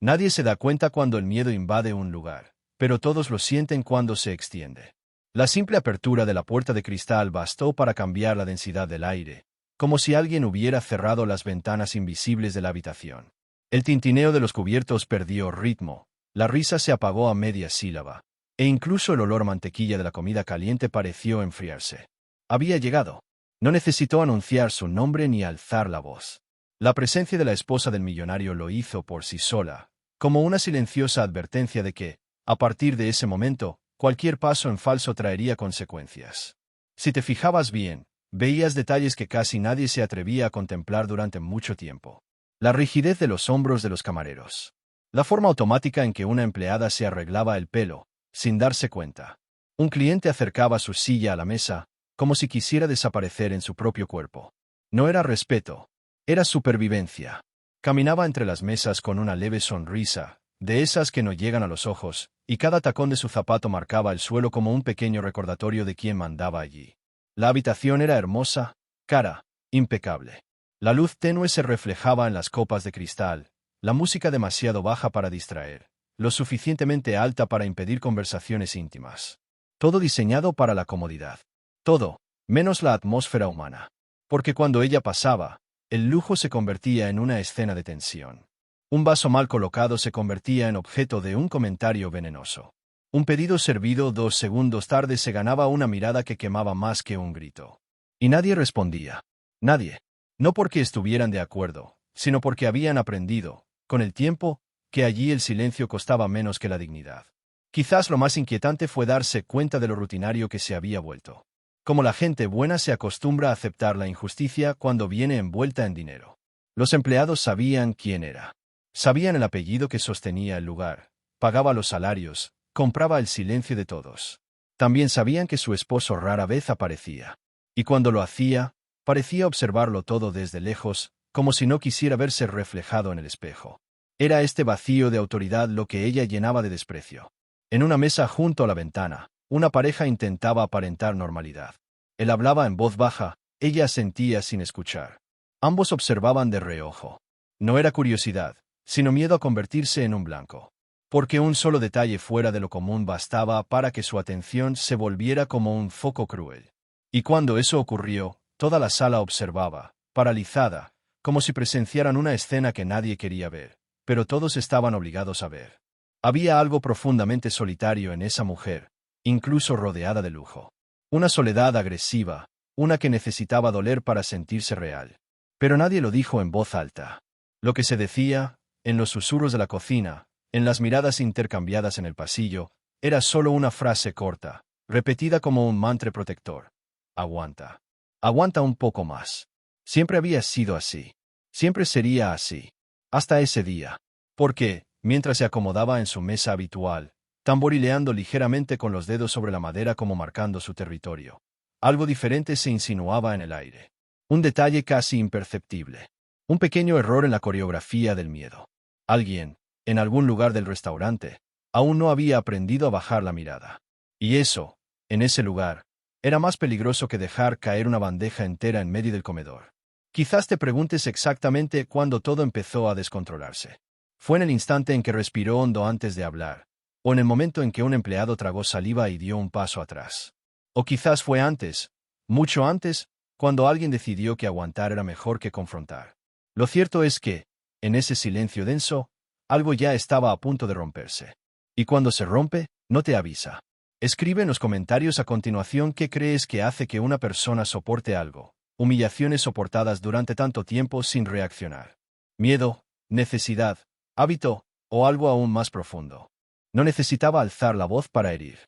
Nadie se da cuenta cuando el miedo invade un lugar, pero todos lo sienten cuando se extiende. La simple apertura de la puerta de cristal bastó para cambiar la densidad del aire, como si alguien hubiera cerrado las ventanas invisibles de la habitación. El tintineo de los cubiertos perdió ritmo, la risa se apagó a media sílaba, e incluso el olor a mantequilla de la comida caliente pareció enfriarse. Había llegado. No necesitó anunciar su nombre ni alzar la voz. La presencia de la esposa del millonario lo hizo por sí sola, como una silenciosa advertencia de que, a partir de ese momento, cualquier paso en falso traería consecuencias. Si te fijabas bien, veías detalles que casi nadie se atrevía a contemplar durante mucho tiempo. La rigidez de los hombros de los camareros. La forma automática en que una empleada se arreglaba el pelo, sin darse cuenta. Un cliente acercaba su silla a la mesa, como si quisiera desaparecer en su propio cuerpo. No era respeto, era supervivencia. Caminaba entre las mesas con una leve sonrisa, de esas que no llegan a los ojos, y cada tacón de su zapato marcaba el suelo como un pequeño recordatorio de quién mandaba allí. La habitación era hermosa, cara, impecable. La luz tenue se reflejaba en las copas de cristal, la música demasiado baja para distraer, lo suficientemente alta para impedir conversaciones íntimas. Todo diseñado para la comodidad. Todo, menos la atmósfera humana. Porque cuando ella pasaba, el lujo se convertía en una escena de tensión. Un vaso mal colocado se convertía en objeto de un comentario venenoso. Un pedido servido 2 segundos tarde se ganaba una mirada que quemaba más que un grito. Y nadie respondía. Nadie. No porque estuvieran de acuerdo, sino porque habían aprendido, con el tiempo, que allí el silencio costaba menos que la dignidad. Quizás lo más inquietante fue darse cuenta de lo rutinario que se había vuelto. Como la gente buena se acostumbra a aceptar la injusticia cuando viene envuelta en dinero. Los empleados sabían quién era. Sabían el apellido que sostenía el lugar, pagaba los salarios, compraba el silencio de todos. También sabían que su esposo rara vez aparecía. Y cuando lo hacía, parecía observarlo todo desde lejos, como si no quisiera verse reflejado en el espejo. Era este vacío de autoridad lo que ella llenaba de desprecio. En una mesa junto a la ventana, una pareja intentaba aparentar normalidad. Él hablaba en voz baja, ella asentía sin escuchar. Ambos observaban de reojo. No era curiosidad, sino miedo a convertirse en un blanco. Porque un solo detalle fuera de lo común bastaba para que su atención se volviera como un foco cruel. Y cuando eso ocurrió, toda la sala observaba, paralizada, como si presenciaran una escena que nadie quería ver, pero todos estaban obligados a ver. Había algo profundamente solitario en esa mujer, incluso rodeada de lujo. Una soledad agresiva, una que necesitaba doler para sentirse real. Pero nadie lo dijo en voz alta. Lo que se decía, en los susurros de la cocina, en las miradas intercambiadas en el pasillo, era solo una frase corta, repetida como un mantra protector. Aguanta. Aguanta un poco más. Siempre había sido así. Siempre sería así. Hasta ese día. Porque, mientras se acomodaba en su mesa habitual, tamborileando ligeramente con los dedos sobre la madera como marcando su territorio, algo diferente se insinuaba en el aire. Un detalle casi imperceptible. Un pequeño error en la coreografía del miedo. Alguien, en algún lugar del restaurante, aún no había aprendido a bajar la mirada. Y eso, en ese lugar, era más peligroso que dejar caer una bandeja entera en medio del comedor. Quizás te preguntes exactamente cuándo todo empezó a descontrolarse. Fue en el instante en que respiró hondo antes de hablar, o en el momento en que un empleado tragó saliva y dio un paso atrás. O quizás fue antes, mucho antes, cuando alguien decidió que aguantar era mejor que confrontar. Lo cierto es que, en ese silencio denso, algo ya estaba a punto de romperse. Y cuando se rompe, no te avisa. Escribe en los comentarios a continuación qué crees que hace que una persona soporte algo, humillaciones soportadas durante tanto tiempo sin reaccionar. Miedo, necesidad, hábito, o algo aún más profundo. No necesitaba alzar la voz para herir.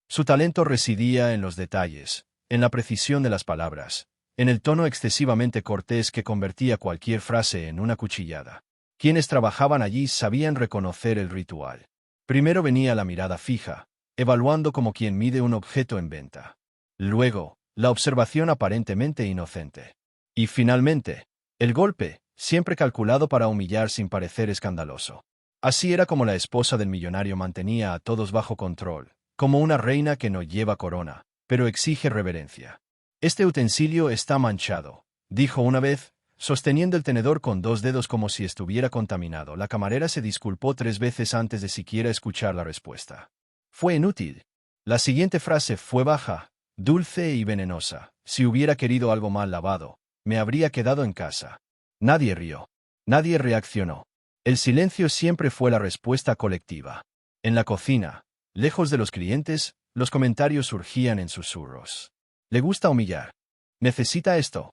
Su talento residía en los detalles, en la precisión de las palabras, en el tono excesivamente cortés que convertía cualquier frase en una cuchillada. Quienes trabajaban allí sabían reconocer el ritual. Primero venía la mirada fija, evaluando como quien mide un objeto en venta. Luego, la observación aparentemente inocente. Y finalmente, el golpe, siempre calculado para humillar sin parecer escandaloso. Así era como la esposa del millonario mantenía a todos bajo control, como una reina que no lleva corona, pero exige reverencia. Este utensilio está manchado, dijo una vez, sosteniendo el tenedor con 2 dedos como si estuviera contaminado. La camarera se disculpó 3 veces antes de siquiera escuchar la respuesta. Fue inútil. La siguiente frase fue baja, dulce y venenosa. Si hubiera querido algo mal lavado, me habría quedado en casa. Nadie rió. Nadie reaccionó. El silencio siempre fue la respuesta colectiva. En la cocina, lejos de los clientes, los comentarios surgían en susurros. ¿Le gusta humillar? ¿Necesita esto?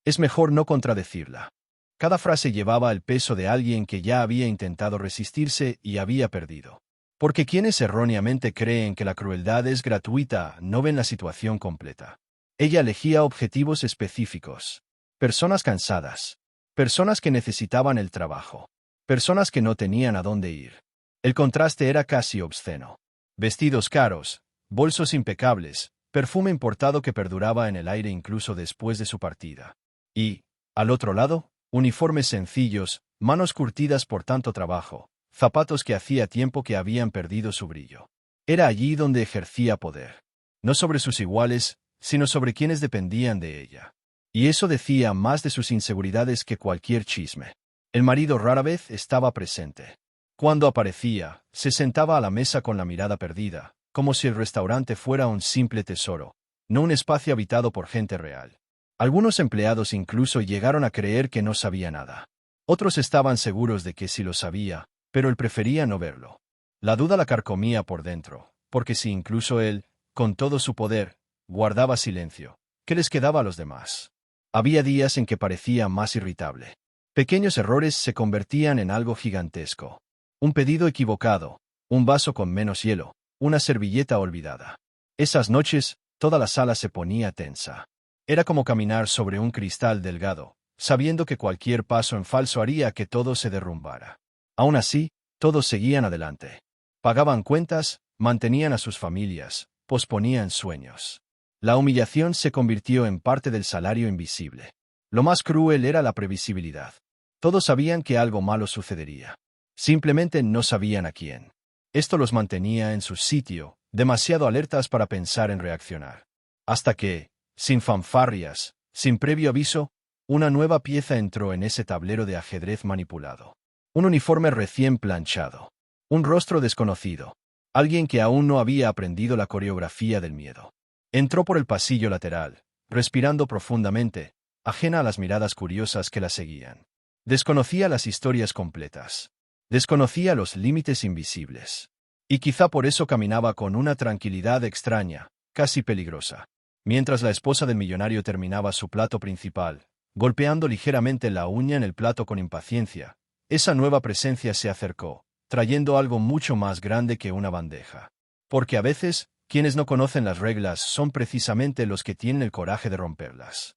Es mejor no contradecirla. Cada frase llevaba el peso de alguien que ya había intentado resistirse y había perdido. Porque quienes erróneamente creen que la crueldad es gratuita no ven la situación completa. Ella elegía objetivos específicos. Personas cansadas. Personas que necesitaban el trabajo. Personas que no tenían a dónde ir. El contraste era casi obsceno. Vestidos caros, bolsos impecables, perfume importado que perduraba en el aire incluso después de su partida. Y, al otro lado, uniformes sencillos, manos curtidas por tanto trabajo, zapatos que hacía tiempo que habían perdido su brillo. Era allí donde ejercía poder. No sobre sus iguales, sino sobre quienes dependían de ella. Y eso decía más de sus inseguridades que cualquier chisme. El marido rara vez estaba presente. Cuando aparecía, se sentaba a la mesa con la mirada perdida, como si el restaurante fuera un simple tesoro, no un espacio habitado por gente real. Algunos empleados incluso llegaron a creer que no sabía nada. Otros estaban seguros de que sí lo sabía, pero él prefería no verlo. La duda la carcomía por dentro, porque si incluso él, con todo su poder, guardaba silencio, ¿qué les quedaba a los demás? Había días en que parecía más irritable. Pequeños errores se convertían en algo gigantesco. Un pedido equivocado, un vaso con menos hielo, una servilleta olvidada. Esas noches, toda la sala se ponía tensa. Era como caminar sobre un cristal delgado, sabiendo que cualquier paso en falso haría que todo se derrumbara. Aún así, todos seguían adelante. Pagaban cuentas, mantenían a sus familias, posponían sueños. La humillación se convirtió en parte del salario invisible. Lo más cruel era la previsibilidad. Todos sabían que algo malo sucedería. Simplemente no sabían a quién. Esto los mantenía en su sitio, demasiado alertas para pensar en reaccionar. Hasta que, sin fanfarrias, sin previo aviso, una nueva pieza entró en ese tablero de ajedrez manipulado. Un uniforme recién planchado. Un rostro desconocido. Alguien que aún no había aprendido la coreografía del miedo. Entró por el pasillo lateral, respirando profundamente, ajena a las miradas curiosas que la seguían. Desconocía las historias completas. Desconocía los límites invisibles. Y quizá por eso caminaba con una tranquilidad extraña, casi peligrosa. Mientras la esposa del millonario terminaba su plato principal, golpeando ligeramente la uña en el plato con impaciencia, esa nueva presencia se acercó, trayendo algo mucho más grande que una bandeja. Porque a veces, quienes no conocen las reglas son precisamente los que tienen el coraje de romperlas.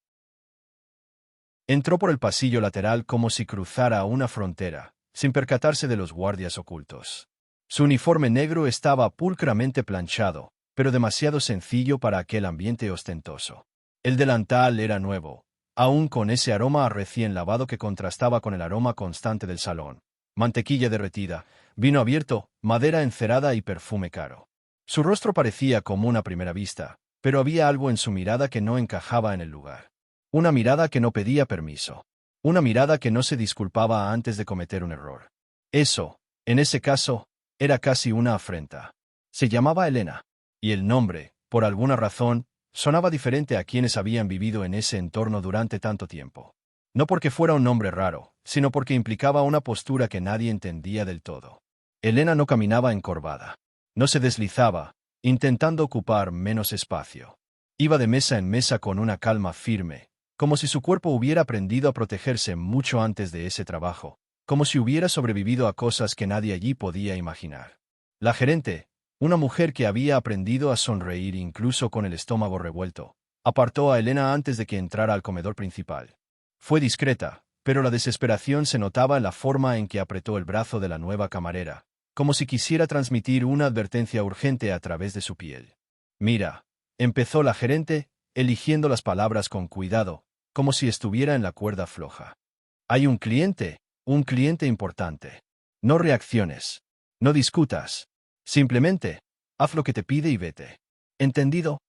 Entró por el pasillo lateral como si cruzara una frontera, sin percatarse de los guardias ocultos. Su uniforme negro estaba pulcramente planchado, pero demasiado sencillo para aquel ambiente ostentoso. El delantal era nuevo, aún con ese aroma a recién lavado que contrastaba con el aroma constante del salón. Mantequilla derretida, vino abierto, madera encerada y perfume caro. Su rostro parecía común a primera vista, pero había algo en su mirada que no encajaba en el lugar. Una mirada que no pedía permiso. Una mirada que no se disculpaba antes de cometer un error. Eso, en ese caso, era casi una afrenta. Se llamaba Elena, y el nombre, por alguna razón, sonaba diferente a quienes habían vivido en ese entorno durante tanto tiempo. No porque fuera un nombre raro, sino porque implicaba una postura que nadie entendía del todo. Elena no caminaba encorvada. No se deslizaba, intentando ocupar menos espacio. Iba de mesa en mesa con una calma firme, como si su cuerpo hubiera aprendido a protegerse mucho antes de ese trabajo, como si hubiera sobrevivido a cosas que nadie allí podía imaginar. La gerente, una mujer que había aprendido a sonreír incluso con el estómago revuelto, apartó a Elena antes de que entrara al comedor principal. Fue discreta, pero la desesperación se notaba en la forma en que apretó el brazo de la nueva camarera, como si quisiera transmitir una advertencia urgente a través de su piel. «Mira», empezó la gerente, eligiendo las palabras con cuidado, como si estuviera en la cuerda floja. «Hay un cliente importante. No reacciones. No discutas. Simplemente, haz lo que te pide y vete. ¿Entendido?»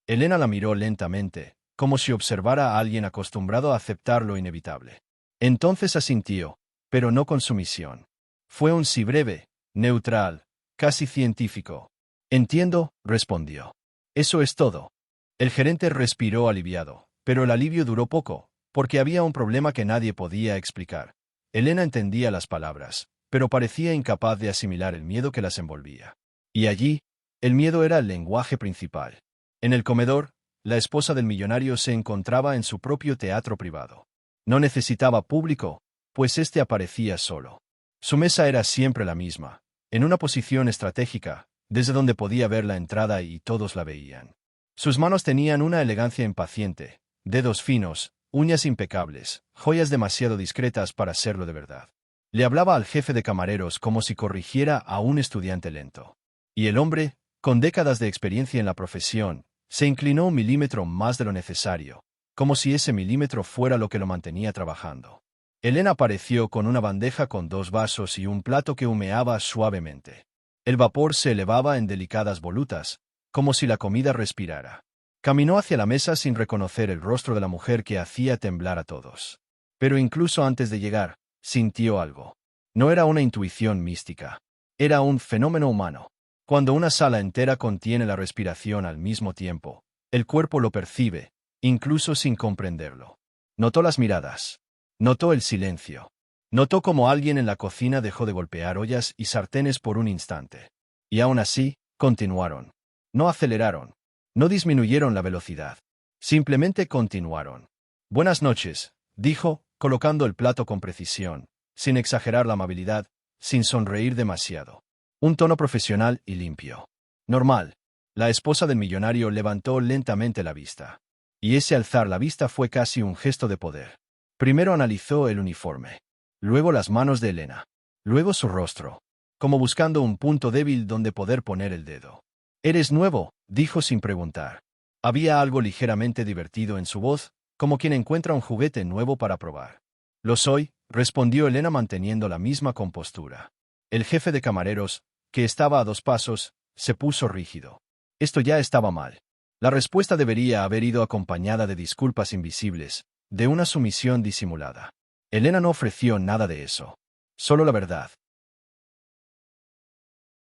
Elena la miró lentamente, como si observara a alguien acostumbrado a aceptar lo inevitable. Entonces asintió, pero no con sumisión. Fue un sí breve, neutral, casi científico. Entiendo, respondió. Eso es todo. El gerente respiró aliviado, pero el alivio duró poco, porque había un problema que nadie podía explicar. Elena entendía las palabras, pero parecía incapaz de asimilar el miedo que las envolvía. Y allí, el miedo era el lenguaje principal. En el comedor, la esposa del millonario se encontraba en su propio teatro privado. No necesitaba público, pues éste aparecía solo. Su mesa era siempre la misma, en una posición estratégica, desde donde podía ver la entrada y todos la veían. Sus manos tenían una elegancia impaciente, dedos finos, uñas impecables, joyas demasiado discretas para serlo de verdad. Le hablaba al jefe de camareros como si corrigiera a un estudiante lento. Y el hombre, con décadas de experiencia en la profesión, se inclinó un milímetro más de lo necesario, como si ese milímetro fuera lo que lo mantenía trabajando. Elena apareció con una bandeja con 2 vasos y un plato que humeaba suavemente. El vapor se elevaba en delicadas volutas, como si la comida respirara. Caminó hacia la mesa sin reconocer el rostro de la mujer que hacía temblar a todos. Pero incluso antes de llegar, sintió algo. No era una intuición mística. Era un fenómeno humano. Cuando una sala entera contiene la respiración al mismo tiempo, el cuerpo lo percibe, incluso sin comprenderlo. Notó las miradas. Notó el silencio. Notó cómo alguien en la cocina dejó de golpear ollas y sartenes por un instante. Y aún así, continuaron. No aceleraron. No disminuyeron la velocidad. Simplemente continuaron. Buenas noches, dijo, colocando el plato con precisión, sin exagerar la amabilidad, sin sonreír demasiado. Un tono profesional y limpio. Normal. La esposa del millonario levantó lentamente la vista. Y ese alzar la vista fue casi un gesto de poder. Primero analizó el uniforme. Luego las manos de Elena. Luego su rostro. Como buscando un punto débil donde poder poner el dedo. «¿Eres nuevo?», dijo sin preguntar. Había algo ligeramente divertido en su voz, como quien encuentra un juguete nuevo para probar. «Lo soy», respondió Elena manteniendo la misma compostura. El jefe de camareros, que estaba a 2 pasos, se puso rígido. Esto ya estaba mal. La respuesta debería haber ido acompañada de disculpas invisibles, de una sumisión disimulada. Elena no ofreció nada de eso. Solo la verdad.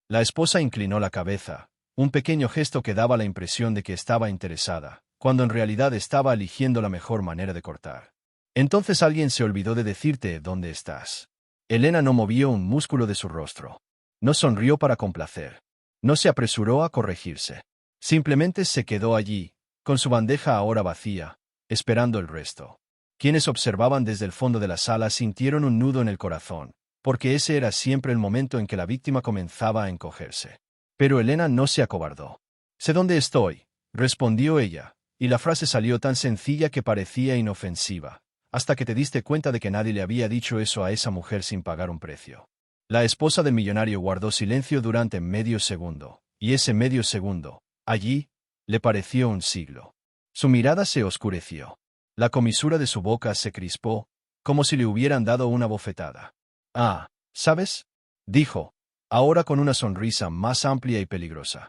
La esposa inclinó la cabeza, un pequeño gesto que daba la impresión de que estaba interesada, cuando en realidad estaba eligiendo la mejor manera de cortar. Entonces alguien se olvidó de decirte dónde estás. Elena no movió un músculo de su rostro. No sonrió para complacer. No se apresuró a corregirse. Simplemente se quedó allí, con su bandeja ahora vacía, esperando el resto. Quienes observaban desde el fondo de la sala sintieron un nudo en el corazón, porque ese era siempre el momento en que la víctima comenzaba a encogerse. Pero Elena no se acobardó. «Sé dónde estoy», respondió ella, y la frase salió tan sencilla que parecía inofensiva, hasta que te diste cuenta de que nadie le había dicho eso a esa mujer sin pagar un precio. La esposa del millonario guardó silencio durante medio segundo, y ese medio segundo, allí, le pareció un siglo. Su mirada se oscureció. La comisura de su boca se crispó, como si le hubieran dado una bofetada. «Ah, ¿sabes?», dijo, ahora con una sonrisa más amplia y peligrosa.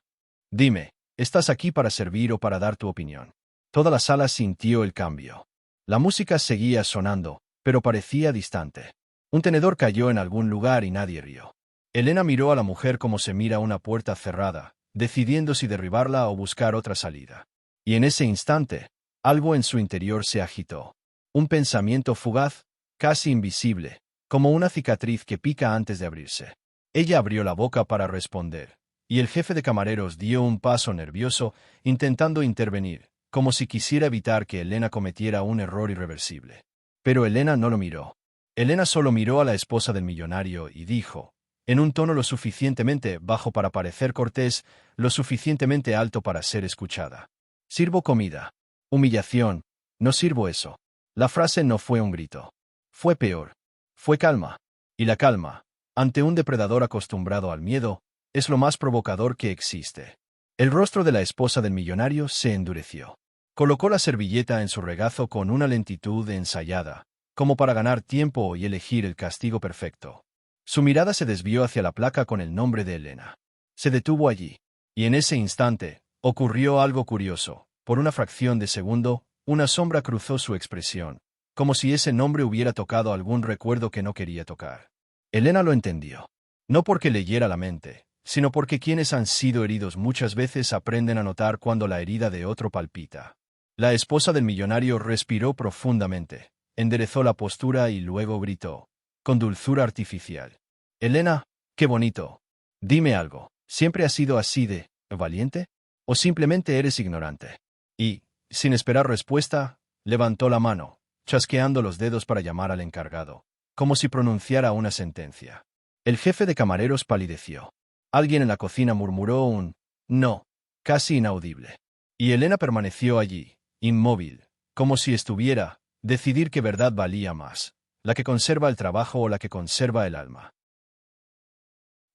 «Dime, ¿estás aquí para servir o para dar tu opinión?». Toda la sala sintió el cambio. La música seguía sonando, pero parecía distante. Un tenedor cayó en algún lugar y nadie rió. Elena miró a la mujer como se mira una puerta cerrada, decidiendo si derribarla o buscar otra salida. Y en ese instante, algo en su interior se agitó. Un pensamiento fugaz, casi invisible, como una cicatriz que pica antes de abrirse. Ella abrió la boca para responder, y el jefe de camareros dio un paso nervioso, intentando intervenir, como si quisiera evitar que Elena cometiera un error irreversible. Pero Elena no lo miró. Elena solo miró a la esposa del millonario y dijo, en un tono lo suficientemente bajo para parecer cortés, lo suficientemente alto para ser escuchada: «Sirvo comida». Humillación. «No sirvo eso». La frase no fue un grito. Fue peor. Fue calma. Y la calma, ante un depredador acostumbrado al miedo, es lo más provocador que existe. El rostro de la esposa del millonario se endureció. Colocó la servilleta en su regazo con una lentitud ensayada, como para ganar tiempo y elegir el castigo perfecto. Su mirada se desvió hacia la placa con el nombre de Elena. Se detuvo allí. Y en ese instante, ocurrió algo curioso. Por una fracción de segundo, una sombra cruzó su expresión, como si ese nombre hubiera tocado algún recuerdo que no quería tocar. Elena lo entendió. No porque leyera la mente, sino porque quienes han sido heridos muchas veces aprenden a notar cuando la herida de otro palpita. La esposa del millonario respiró profundamente, enderezó la postura y luego gritó, con dulzura artificial. Elena, qué bonito. Dime algo, ¿siempre has sido así de valiente? ¿O simplemente eres ignorante? Y, sin esperar respuesta, levantó la mano, chasqueando los dedos para llamar al encargado, como si pronunciara una sentencia. El jefe de camareros palideció. Alguien en la cocina murmuró un no, casi inaudible. Y Elena permaneció allí, inmóvil, como si estuviera, decidir qué verdad valía más, la que conserva el trabajo o la que conserva el alma.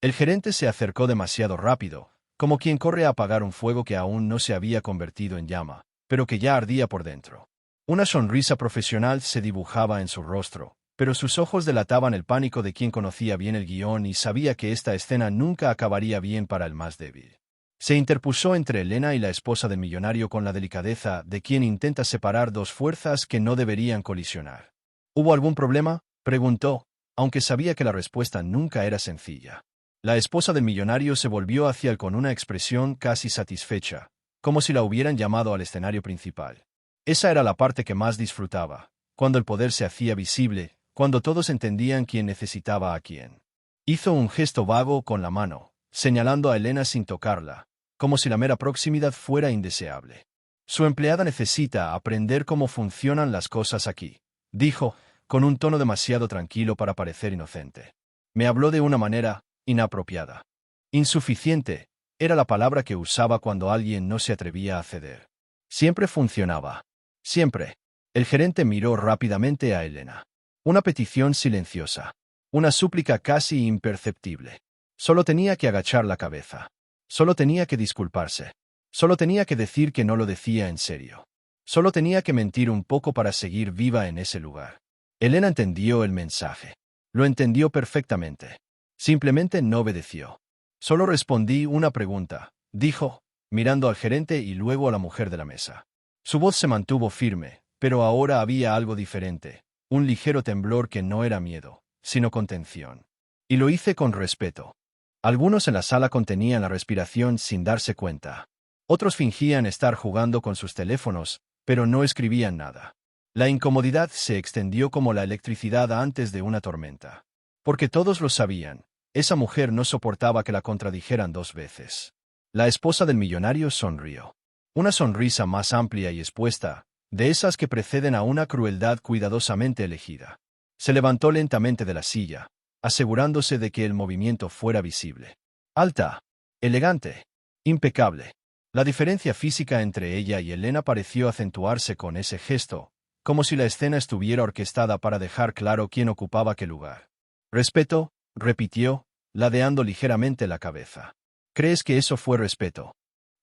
El gerente se acercó demasiado rápido, como quien corre a apagar un fuego que aún no se había convertido en llama, pero que ya ardía por dentro. Una sonrisa profesional se dibujaba en su rostro, pero sus ojos delataban el pánico de quien conocía bien el guión y sabía que esta escena nunca acabaría bien para el más débil. Se interpuso entre Elena y la esposa del millonario con la delicadeza de quien intenta separar dos fuerzas que no deberían colisionar. ¿Hubo algún problema?, preguntó, aunque sabía que la respuesta nunca era sencilla. La esposa del millonario se volvió hacia él con una expresión casi satisfecha, como si la hubieran llamado al escenario principal. Esa era la parte que más disfrutaba, cuando el poder se hacía visible, cuando todos entendían quién necesitaba a quién. Hizo un gesto vago con la mano, señalando a Elena sin tocarla, como si la mera proximidad fuera indeseable. Su empleada necesita aprender cómo funcionan las cosas aquí, dijo, con un tono demasiado tranquilo para parecer inocente. Me habló de una manera inapropiada. Insuficiente era la palabra que usaba cuando alguien no se atrevía a ceder. Siempre funcionaba. Siempre. El gerente miró rápidamente a Elena. Una petición silenciosa. Una súplica casi imperceptible. Solo tenía que agachar la cabeza. Solo tenía que disculparse. Solo tenía que decir que no lo decía en serio. Solo tenía que mentir un poco para seguir viva en ese lugar. Elena entendió el mensaje. Lo entendió perfectamente. Simplemente no obedeció. Solo respondí una pregunta, dijo, mirando al gerente y luego a la mujer de la mesa. Su voz se mantuvo firme, pero ahora había algo diferente, un ligero temblor que no era miedo, sino contención. Y lo hice con respeto. Algunos en la sala contenían la respiración sin darse cuenta. Otros fingían estar jugando con sus teléfonos, pero no escribían nada. La incomodidad se extendió como la electricidad antes de una tormenta. Porque todos lo sabían, esa mujer no soportaba que la contradijeran dos veces. La esposa del millonario sonrió. Una sonrisa más amplia y expuesta, de esas que preceden a una crueldad cuidadosamente elegida. Se levantó lentamente de la silla, asegurándose de que el movimiento fuera visible. Alta, elegante, impecable. La diferencia física entre ella y Elena pareció acentuarse con ese gesto, como si la escena estuviera orquestada para dejar claro quién ocupaba qué lugar. Respeto, repitió, ladeando ligeramente la cabeza. ¿Crees que eso fue respeto?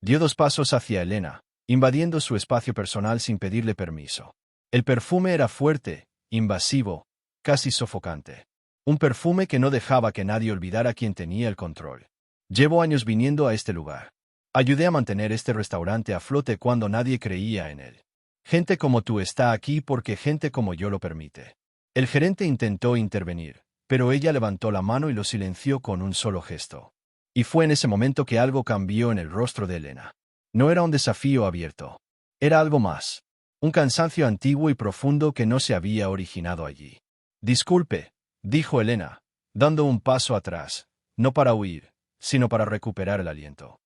Dio 2 pasos hacia Elena, invadiendo su espacio personal sin pedirle permiso. El perfume era fuerte, invasivo, casi sofocante. Un perfume que no dejaba que nadie olvidara quién tenía el control. Llevo años viniendo a este lugar. Ayudé a mantener este restaurante a flote cuando nadie creía en él. Gente como tú está aquí porque gente como yo lo permite. El gerente intentó intervenir, pero ella levantó la mano y lo silenció con un solo gesto. Y fue en ese momento que algo cambió en el rostro de Elena. No era un desafío abierto. Era algo más. Un cansancio antiguo y profundo que no se había originado allí. Disculpe, dijo Elena, dando un paso atrás, no para huir, sino para recuperar el aliento.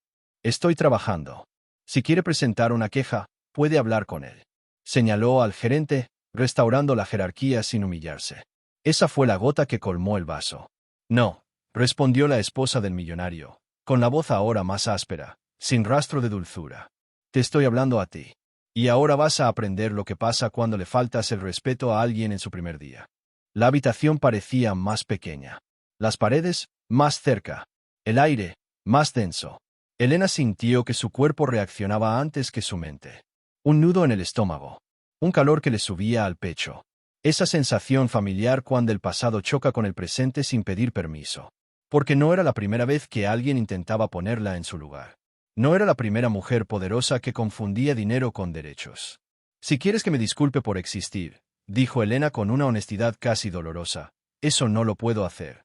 Estoy trabajando. Si quiere presentar una queja, puede hablar con él. Señaló al gerente, restaurando la jerarquía sin humillarse. Esa fue la gota que colmó el vaso. No, respondió la esposa del millonario, con la voz ahora más áspera, sin rastro de dulzura. Te estoy hablando a ti. Y ahora vas a aprender lo que pasa cuando le faltas el respeto a alguien en su primer día. La habitación parecía más pequeña. Las paredes, más cerca. El aire, más denso. Elena sintió que su cuerpo reaccionaba antes que su mente. Un nudo en el estómago. Un calor que le subía al pecho. Esa sensación familiar cuando el pasado choca con el presente sin pedir permiso. Porque no era la primera vez que alguien intentaba ponerla en su lugar. No era la primera mujer poderosa que confundía dinero con derechos. Si quieres que me disculpe por existir, dijo Elena con una honestidad casi dolorosa. Eso no lo puedo hacer.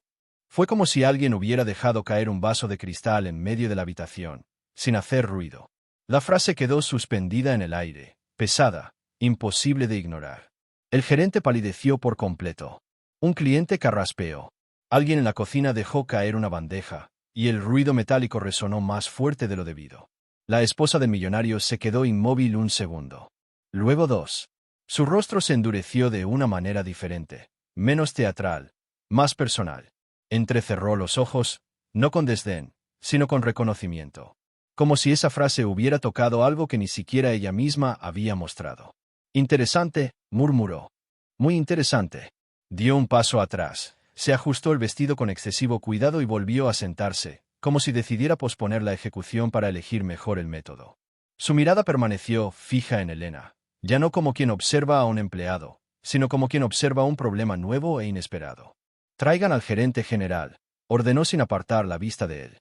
Fue como si alguien hubiera dejado caer un vaso de cristal en medio de la habitación, sin hacer ruido. La frase quedó suspendida en el aire, pesada, imposible de ignorar. El gerente palideció por completo. Un cliente carraspeó. Alguien en la cocina dejó caer una bandeja, y el ruido metálico resonó más fuerte de lo debido. La esposa del millonario se quedó inmóvil un segundo. Luego dos. Su rostro se endureció de una manera diferente, menos teatral, más personal. Entrecerró los ojos, no con desdén, sino con reconocimiento. Como si esa frase hubiera tocado algo que ni siquiera ella misma había mostrado. Interesante, murmuró. Muy interesante. Dio un paso atrás, se ajustó el vestido con excesivo cuidado y volvió a sentarse, como si decidiera posponer la ejecución para elegir mejor el método. Su mirada permaneció fija en Elena, ya no como quien observa a un empleado, sino como quien observa un problema nuevo e inesperado. Traigan al gerente general, ordenó sin apartar la vista de él.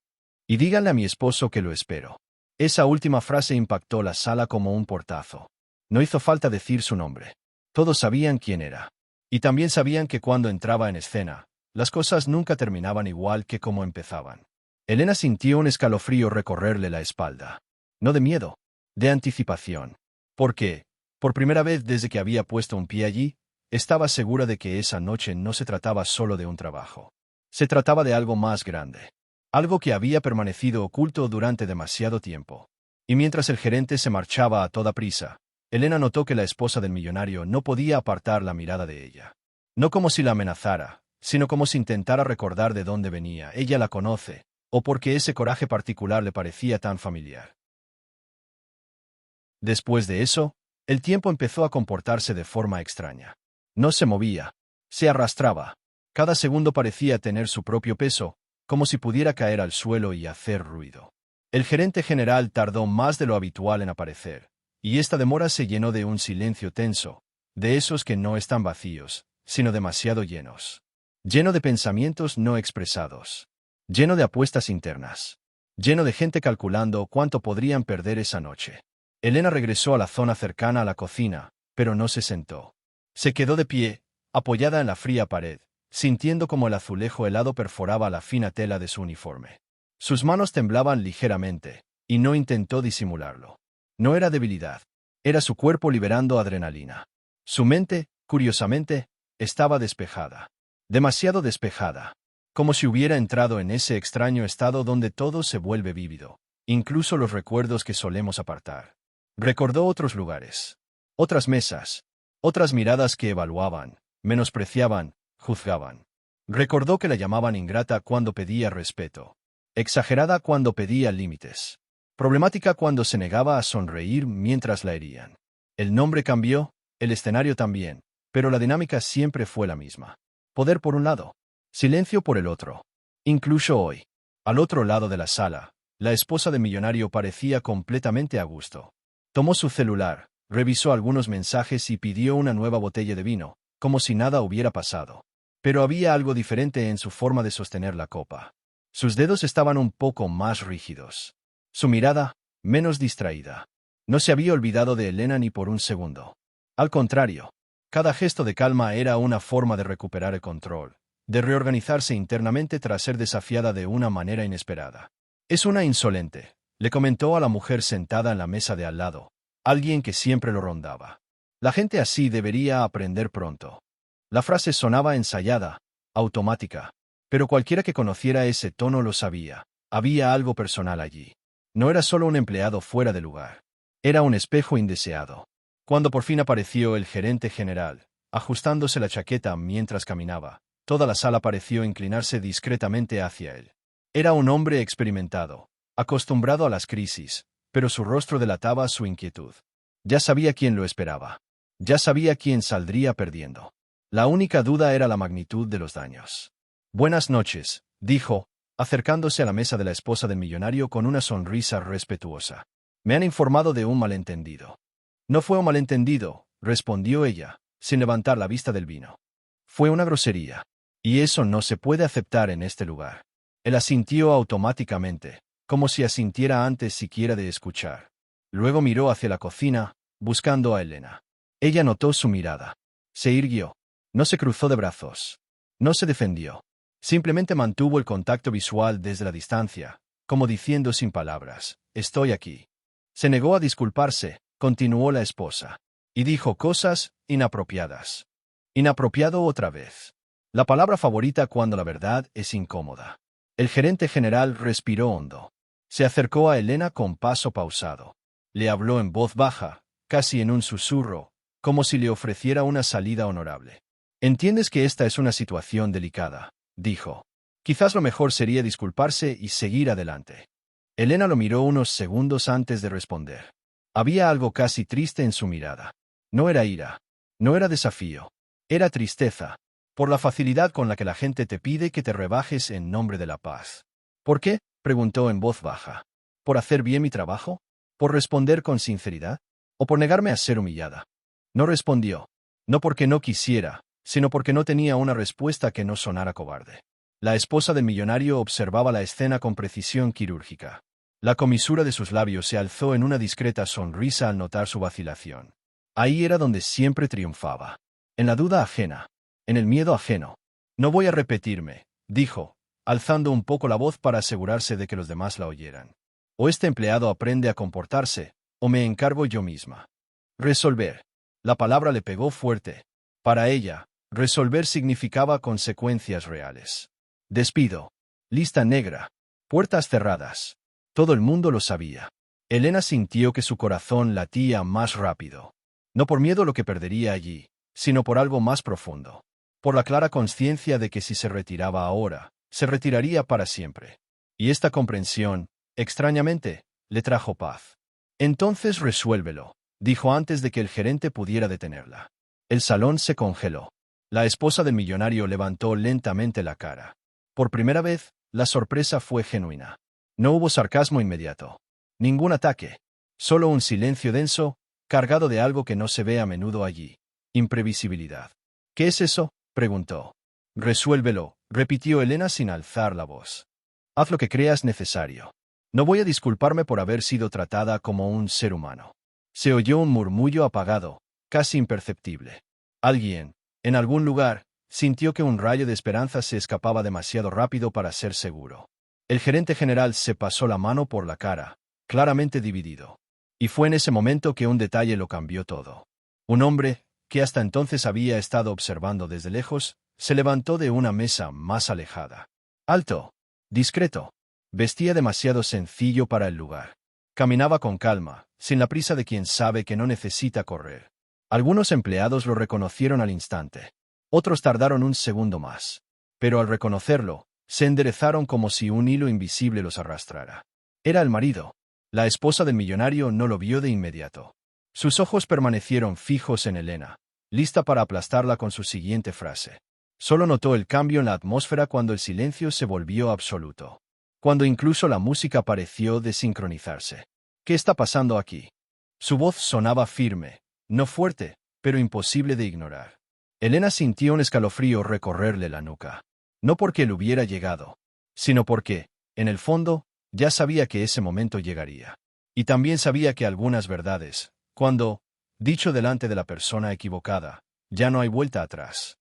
Y díganle a mi esposo que lo espero. Esa última frase impactó la sala como un portazo. No hizo falta decir su nombre. Todos sabían quién era. Y también sabían que cuando entraba en escena, las cosas nunca terminaban igual que como empezaban. Elena sintió un escalofrío recorrerle la espalda. No de miedo, de anticipación. Porque, por primera vez desde que había puesto un pie allí, estaba segura de que esa noche no se trataba solo de un trabajo. Se trataba de algo más grande. Algo que había permanecido oculto durante demasiado tiempo. Y mientras el gerente se marchaba a toda prisa, Elena notó que la esposa del millonario no podía apartar la mirada de ella. No como si la amenazara, sino como si intentara recordar de dónde venía. Ella la conoce, o porque ese coraje particular le parecía tan familiar. Después de eso, el tiempo empezó a comportarse de forma extraña. No se movía, se arrastraba. Cada segundo parecía tener su propio peso, como si pudiera caer al suelo y hacer ruido. El gerente general tardó más de lo habitual en aparecer, y esta demora se llenó de un silencio tenso, de esos que no están vacíos, sino demasiado llenos. Lleno de pensamientos no expresados. Lleno de apuestas internas. Lleno de gente calculando cuánto podrían perder esa noche. Elena regresó a la zona cercana a la cocina, pero no se sentó. Se quedó de pie, apoyada en la fría pared, sintiendo como el azulejo helado perforaba la fina tela de su uniforme. Sus manos temblaban ligeramente, y no intentó disimularlo. No era debilidad. Era su cuerpo liberando adrenalina. Su mente, curiosamente, estaba despejada. Demasiado despejada. Como si hubiera entrado en ese extraño estado donde todo se vuelve vívido, incluso los recuerdos que solemos apartar. Recordó otros lugares. Otras mesas. Otras miradas que evaluaban, menospreciaban, juzgaban. Recordó que la llamaban ingrata cuando pedía respeto. Exagerada cuando pedía límites. Problemática cuando se negaba a sonreír mientras la herían. El nombre cambió, el escenario también, pero la dinámica siempre fue la misma. Poder por un lado, silencio por el otro. Incluso hoy, al otro lado de la sala, la esposa de millonario parecía completamente a gusto. Tomó su celular, revisó algunos mensajes y pidió una nueva botella de vino, como si nada hubiera pasado. Pero había algo diferente en su forma de sostener la copa. Sus dedos estaban un poco más rígidos. Su mirada, menos distraída. No se había olvidado de Elena ni por un segundo. Al contrario, cada gesto de calma era una forma de recuperar el control, de reorganizarse internamente tras ser desafiada de una manera inesperada. Es una insolente, le comentó a la mujer sentada en la mesa de al lado, alguien que siempre lo rondaba. La gente así debería aprender pronto. La frase sonaba ensayada, automática, pero cualquiera que conociera ese tono lo sabía. Había algo personal allí. No era solo un empleado fuera de lugar. Era un espejo indeseado. Cuando por fin apareció el gerente general, ajustándose la chaqueta mientras caminaba, toda la sala pareció inclinarse discretamente hacia él. Era un hombre experimentado, acostumbrado a las crisis, pero su rostro delataba su inquietud. Ya sabía quién lo esperaba. Ya sabía quién saldría perdiendo. La única duda era la magnitud de los daños. Buenas noches, dijo, acercándose a la mesa de la esposa del millonario con una sonrisa respetuosa. Me han informado de un malentendido. No fue un malentendido, respondió ella, sin levantar la vista del vino. Fue una grosería. Y eso no se puede aceptar en este lugar. Él asintió automáticamente, como si asintiera antes siquiera de escuchar. Luego miró hacia la cocina, buscando a Elena. Ella notó su mirada. Se irguió. No se cruzó de brazos. No se defendió. Simplemente mantuvo el contacto visual desde la distancia, como diciendo sin palabras, «Estoy aquí». Se negó a disculparse, continuó la esposa. Y dijo cosas inapropiadas. Inapropiado otra vez. La palabra favorita cuando la verdad es incómoda. El gerente general respiró hondo. Se acercó a Elena con paso pausado. Le habló en voz baja, casi en un susurro, como si le ofreciera una salida honorable. «Entiendes que esta es una situación delicada», dijo. «Quizás lo mejor sería disculparse y seguir adelante». Elena lo miró unos segundos antes de responder. Había algo casi triste en su mirada. No era ira. No era desafío. Era tristeza. Por la facilidad con la que la gente te pide que te rebajes en nombre de la paz. ¿Por qué?, preguntó en voz baja. ¿Por hacer bien mi trabajo? ¿Por responder con sinceridad? ¿O por negarme a ser humillada? No respondió. No porque no quisiera, sino porque no tenía una respuesta que no sonara cobarde. La esposa del millonario observaba la escena con precisión quirúrgica. La comisura de sus labios se alzó en una discreta sonrisa al notar su vacilación. Ahí era donde siempre triunfaba. En la duda ajena. En el miedo ajeno. «No voy a repetirme», dijo, alzando un poco la voz para asegurarse de que los demás la oyeran. «O este empleado aprende a comportarse, o me encargo yo misma». Resolver. La palabra le pegó fuerte. Para ella, resolver significaba consecuencias reales. Despido. Lista negra. Puertas cerradas. Todo el mundo lo sabía. Elena sintió que su corazón latía más rápido. No por miedo a lo que perdería allí, sino por algo más profundo. Por la clara conciencia de que si se retiraba ahora, se retiraría para siempre. Y esta comprensión, extrañamente, le trajo paz. «Entonces resuélvelo», dijo antes de que el gerente pudiera detenerla. El salón se congeló. La esposa del millonario levantó lentamente la cara. Por primera vez, la sorpresa fue genuina. No hubo sarcasmo inmediato. Ningún ataque. Solo un silencio denso, cargado de algo que no se ve a menudo allí. Imprevisibilidad. «¿Qué es eso?», preguntó. «Resuélvelo», repitió Elena sin alzar la voz. «Haz lo que creas necesario. No voy a disculparme por haber sido tratada como un ser humano». Se oyó un murmullo apagado, casi imperceptible. Alguien, en algún lugar, sintió que un rayo de esperanza se escapaba demasiado rápido para ser seguro. El gerente general se pasó la mano por la cara, claramente dividido. Y fue en ese momento que un detalle lo cambió todo. Un hombre, que hasta entonces había estado observando desde lejos, se levantó de una mesa más alejada. Alto, discreto, vestía demasiado sencillo para el lugar. Caminaba con calma, sin la prisa de quien sabe que no necesita correr. Algunos empleados lo reconocieron al instante. Otros tardaron un segundo más. Pero al reconocerlo, se enderezaron como si un hilo invisible los arrastrara. Era el marido. La esposa del millonario no lo vio de inmediato. Sus ojos permanecieron fijos en Elena, lista para aplastarla con su siguiente frase. Solo notó el cambio en la atmósfera cuando el silencio se volvió absoluto. Cuando incluso la música pareció desincronizarse. «¿Qué está pasando aquí?». Su voz sonaba firme, no fuerte, pero imposible de ignorar. Elena sintió un escalofrío recorrerle la nuca. No porque él hubiera llegado, sino porque, en el fondo, ya sabía que ese momento llegaría. Y también sabía que algunas verdades, cuando, dicho delante de la persona equivocada, ya no hay vuelta atrás.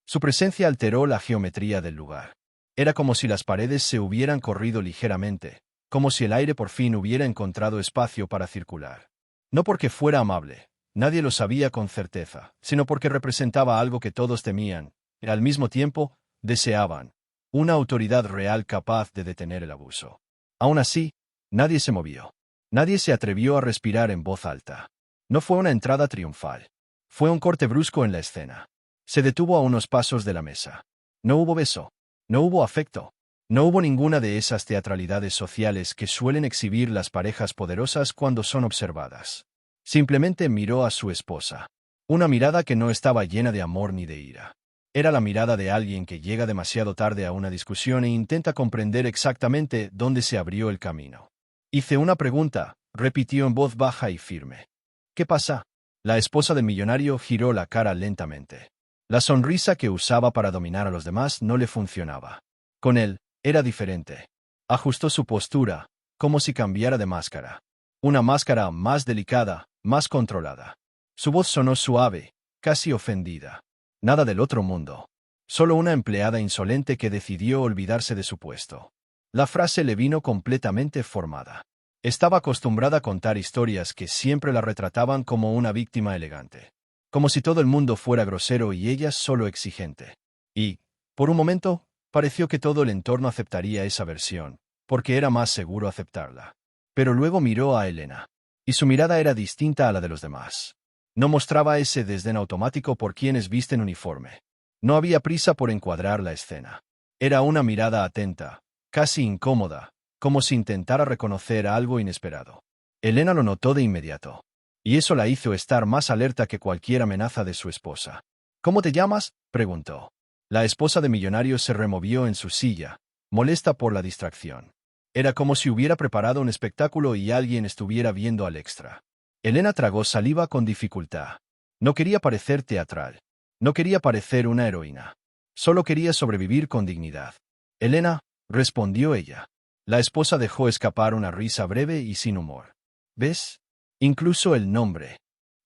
Su presencia alteró la geometría del lugar. Era como si las paredes se hubieran corrido ligeramente, como si el aire por fin hubiera encontrado espacio para circular. No porque fuera amable, nadie lo sabía con certeza, sino porque representaba algo que todos temían, y al mismo tiempo, deseaban. Una autoridad real capaz de detener el abuso. Aún así, nadie se movió. Nadie se atrevió a respirar en voz alta. No fue una entrada triunfal. Fue un corte brusco en la escena. Se detuvo a unos pasos de la mesa. No hubo beso. No hubo afecto. No hubo ninguna de esas teatralidades sociales que suelen exhibir las parejas poderosas cuando son observadas. Simplemente miró a su esposa. Una mirada que no estaba llena de amor ni de ira. Era la mirada de alguien que llega demasiado tarde a una discusión e intenta comprender exactamente dónde se abrió el camino. «Hice una pregunta», repitió en voz baja y firme. «¿Qué pasa?». La esposa del millonario giró la cara lentamente. La sonrisa que usaba para dominar a los demás no le funcionaba. Con él, era diferente. Ajustó su postura, como si cambiara de máscara. Una máscara más delicada, más controlada. Su voz sonó suave, casi ofendida. Nada del otro mundo. Solo una empleada insolente que decidió olvidarse de su puesto. La frase le vino completamente formada. Estaba acostumbrada a contar historias que siempre la retrataban como una víctima elegante. Como si todo el mundo fuera grosero y ella solo exigente. Y, por un momento, pareció que todo el entorno aceptaría esa versión, porque era más seguro aceptarla. Pero luego miró a Elena. Y su mirada era distinta a la de los demás. No mostraba ese desdén automático por quienes visten uniforme. No había prisa por encuadrar la escena. Era una mirada atenta, casi incómoda, como si intentara reconocer algo inesperado. Elena lo notó de inmediato. Y eso la hizo estar más alerta que cualquier amenaza de su esposa. ¿Cómo te llamas?, preguntó. La esposa de millonario se removió en su silla, molesta por la distracción. Era como si hubiera preparado un espectáculo y alguien estuviera viendo al extra. Elena tragó saliva con dificultad. No quería parecer teatral. No quería parecer una heroína. Solo quería sobrevivir con dignidad. Elena, respondió ella. La esposa dejó escapar una risa breve y sin humor. ¿Ves? Incluso el nombre.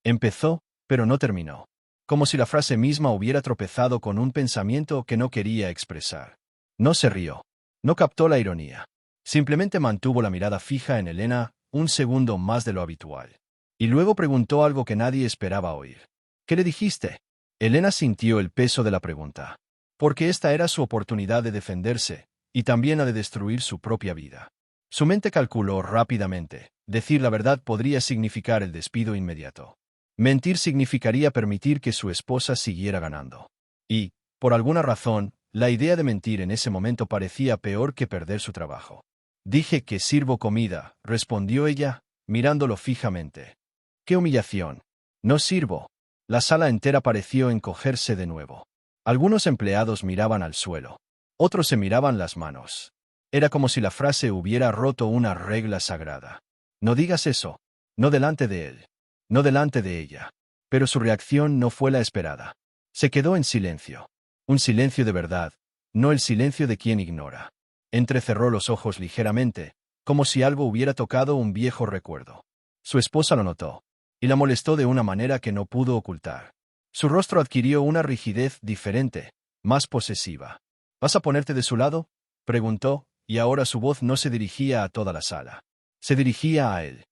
Empezó, pero no terminó. Como si la frase misma hubiera tropezado con un pensamiento que no quería expresar. No se rió. No captó la ironía. Simplemente mantuvo la mirada fija en Elena, un segundo más de lo habitual. Y luego preguntó algo que nadie esperaba oír. ¿Qué le dijiste? Elena sintió el peso de la pregunta. Porque esta era su oportunidad de defenderse, y también la de destruir su propia vida. Su mente calculó rápidamente. Decir la verdad podría significar el despido inmediato. Mentir significaría permitir que su esposa siguiera ganando. Y, por alguna razón, la idea de mentir en ese momento parecía peor que perder su trabajo. Dije que sirvo comida, respondió ella, mirándolo fijamente. ¡Qué humillación! No sirvo. La sala entera pareció encogerse de nuevo. Algunos empleados miraban al suelo. Otros se miraban las manos. Era como si la frase hubiera roto una regla sagrada. No digas eso. No delante de él. No delante de ella. Pero su reacción no fue la esperada. Se quedó en silencio. Un silencio de verdad, no el silencio de quien ignora. Entrecerró los ojos ligeramente, como si algo hubiera tocado un viejo recuerdo. Su esposa lo notó, y la molestó de una manera que no pudo ocultar. Su rostro adquirió una rigidez diferente, más posesiva. ¿Vas a ponerte de su lado?, preguntó, y ahora su voz no se dirigía a toda la sala. Se dirigía a él.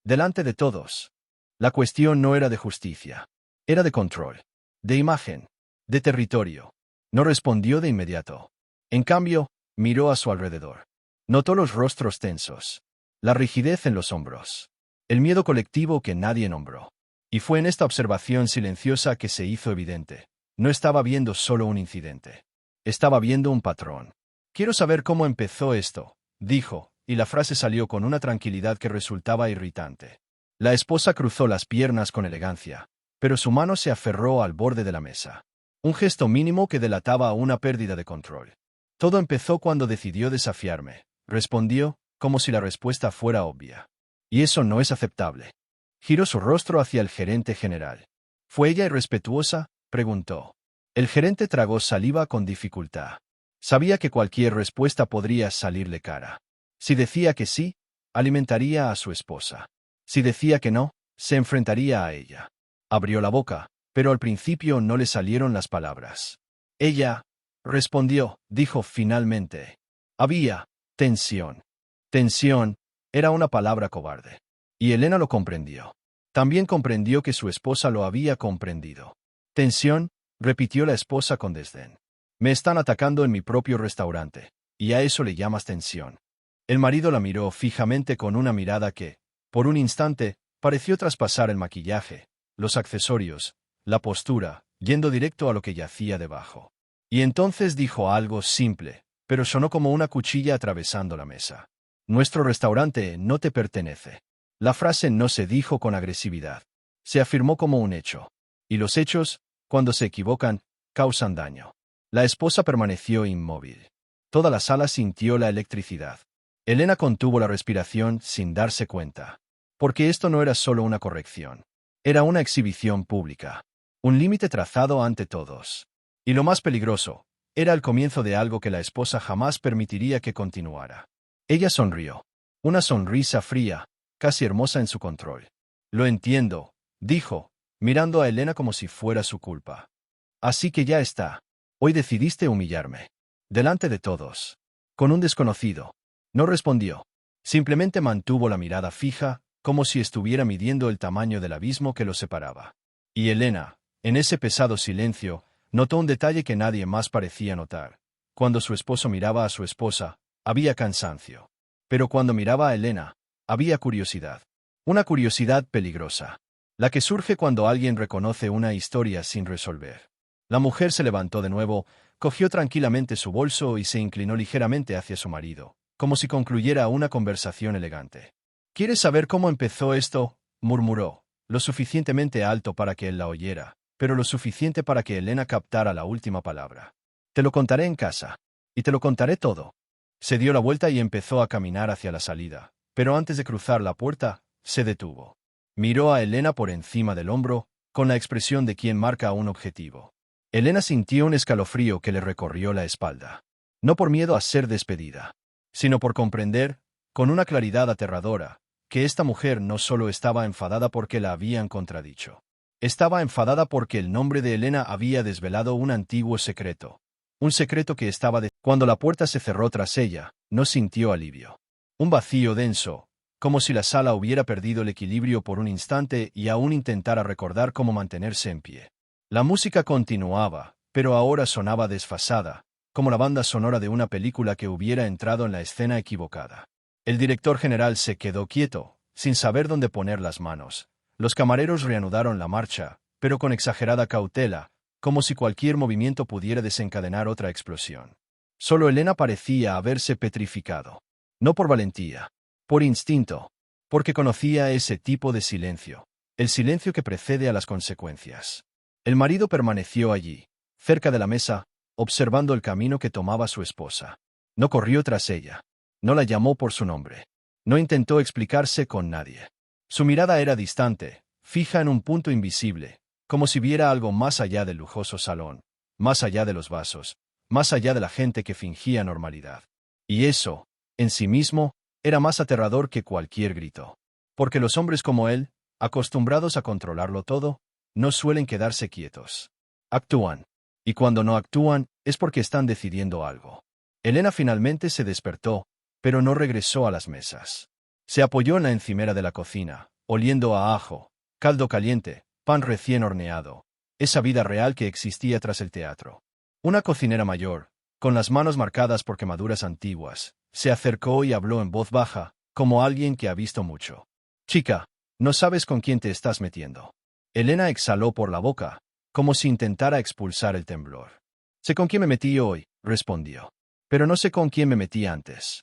Delante de todos. La cuestión no era de justicia. Era de control. De imagen. De territorio. No respondió de inmediato. En cambio, miró a su alrededor. Notó los rostros tensos. La rigidez en los hombros. El miedo colectivo que nadie nombró. Y fue en esta observación silenciosa que se hizo evidente. No estaba viendo solo un incidente. Estaba viendo un patrón. Quiero saber cómo empezó esto, dijo, y la frase salió con una tranquilidad que resultaba irritante. La esposa cruzó las piernas con elegancia, pero su mano se aferró al borde de la mesa. Un gesto mínimo que delataba una pérdida de control. Todo empezó cuando decidió desafiarme, respondió, como si la respuesta fuera obvia. Y eso no es aceptable. Giró su rostro hacia el gerente general. ¿Fue ella irrespetuosa?, preguntó. El gerente tragó saliva con dificultad. Sabía que cualquier respuesta podría salirle cara. Si decía que sí, alimentaría a su esposa. Si decía que no, se enfrentaría a ella. Abrió la boca, pero al principio no le salieron las palabras. Ella, respondió, dijo finalmente. Había tensión. Tensión era una palabra cobarde. Y Elena lo comprendió. También comprendió que su esposa lo había comprendido. Tensión, repitió la esposa con desdén. Me están atacando en mi propio restaurante, y a eso le llamas tensión. El marido la miró fijamente con una mirada que, por un instante, pareció traspasar el maquillaje, los accesorios, la postura, yendo directo a lo que yacía debajo. Y entonces dijo algo simple, pero sonó como una cuchilla atravesando la mesa. Nuestro restaurante no te pertenece. La frase no se dijo con agresividad. Se afirmó como un hecho. Y los hechos, cuando se equivocan, causan daño. La esposa permaneció inmóvil. Toda la sala sintió la electricidad. Elena contuvo la respiración sin darse cuenta. Porque esto no era solo una corrección. Era una exhibición pública. Un límite trazado ante todos. Y lo más peligroso, era el comienzo de algo que la esposa jamás permitiría que continuara. Ella sonrió. Una sonrisa fría, casi hermosa en su control. Lo entiendo, dijo, mirando a Elena como si fuera su culpa. Así que ya está. Hoy decidiste humillarme. Delante de todos. Con un desconocido. No respondió. Simplemente mantuvo la mirada fija, como si estuviera midiendo el tamaño del abismo que los separaba. Y Elena, en ese pesado silencio, notó un detalle que nadie más parecía notar. Cuando su esposo miraba a su esposa, había cansancio. Pero cuando miraba a Elena, había curiosidad. Una curiosidad peligrosa. La que surge cuando alguien reconoce una historia sin resolver. La mujer se levantó de nuevo, cogió tranquilamente su bolso y se inclinó ligeramente hacia su marido, como si concluyera una conversación elegante. ¿Quieres saber cómo empezó esto?, murmuró, lo suficientemente alto para que él la oyera, pero lo suficiente para que Elena captara la última palabra. Te lo contaré en casa. Y te lo contaré todo. Se dio la vuelta y empezó a caminar hacia la salida, pero antes de cruzar la puerta, se detuvo. Miró a Elena por encima del hombro, con la expresión de quien marca un objetivo. Elena sintió un escalofrío que le recorrió la espalda. No por miedo a ser despedida, sino por comprender, con una claridad aterradora, que esta mujer no solo estaba enfadada porque la habían contradicho. Estaba enfadada porque el nombre de Elena había desvelado un antiguo secreto. Un secreto que estaba de... Cuando la puerta se cerró tras ella, no sintió alivio. Un vacío denso, como si la sala hubiera perdido el equilibrio por un instante y aún intentara recordar cómo mantenerse en pie. La música continuaba, pero ahora sonaba desfasada, como la banda sonora de una película que hubiera entrado en la escena equivocada. El director general se quedó quieto, sin saber dónde poner las manos. Los camareros reanudaron la marcha, pero con exagerada cautela, como si cualquier movimiento pudiera desencadenar otra explosión. Solo Elena parecía haberse petrificado. No por valentía, por instinto, porque conocía ese tipo de silencio, el silencio que precede a las consecuencias. El marido permaneció allí, cerca de la mesa, observando el camino que tomaba su esposa. No corrió tras ella. No la llamó por su nombre. No intentó explicarse con nadie. Su mirada era distante, fija en un punto invisible, como si viera algo más allá del lujoso salón, más allá de los vasos, más allá de la gente que fingía normalidad. Y eso, en sí mismo, era más aterrador que cualquier grito. Porque los hombres como él, acostumbrados a controlarlo todo, no suelen quedarse quietos. Actúan. Y cuando no actúan, es porque están decidiendo algo. Elena finalmente se despertó, pero no regresó a las mesas. Se apoyó en la encimera de la cocina, oliendo a ajo, caldo caliente, pan recién horneado, esa vida real que existía tras el teatro. Una cocinera mayor, con las manos marcadas por quemaduras antiguas, se acercó y habló en voz baja, como alguien que ha visto mucho. Chica, no sabes con quién te estás metiendo. Elena exhaló por la boca, como si intentara expulsar el temblor. Sé con quién me metí hoy, respondió. Pero no sé con quién me metí antes.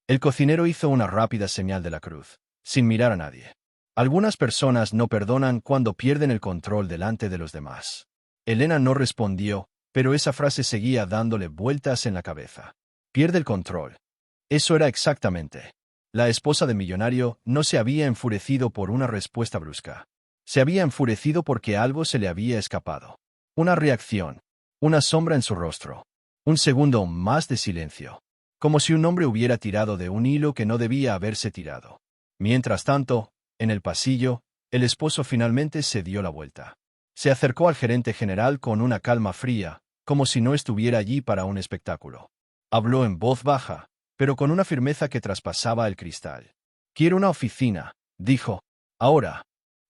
El cocinero hizo una rápida señal de la cruz, sin mirar a nadie. Algunas personas no perdonan cuando pierden el control delante de los demás. Elena no respondió, pero esa frase seguía dándole vueltas en la cabeza. Pierde el control. Eso era exactamente. La esposa de millonario no se había enfurecido por una respuesta brusca. Se había enfurecido porque algo se le había escapado. Una reacción. Una sombra en su rostro. Un segundo más de silencio. Como si un hombre hubiera tirado de un hilo que no debía haberse tirado. Mientras tanto, en el pasillo, el esposo finalmente se dio la vuelta. Se acercó al gerente general con una calma fría, como si no estuviera allí para un espectáculo. Habló en voz baja, pero con una firmeza que traspasaba el cristal. Quiero una oficina, dijo. Ahora.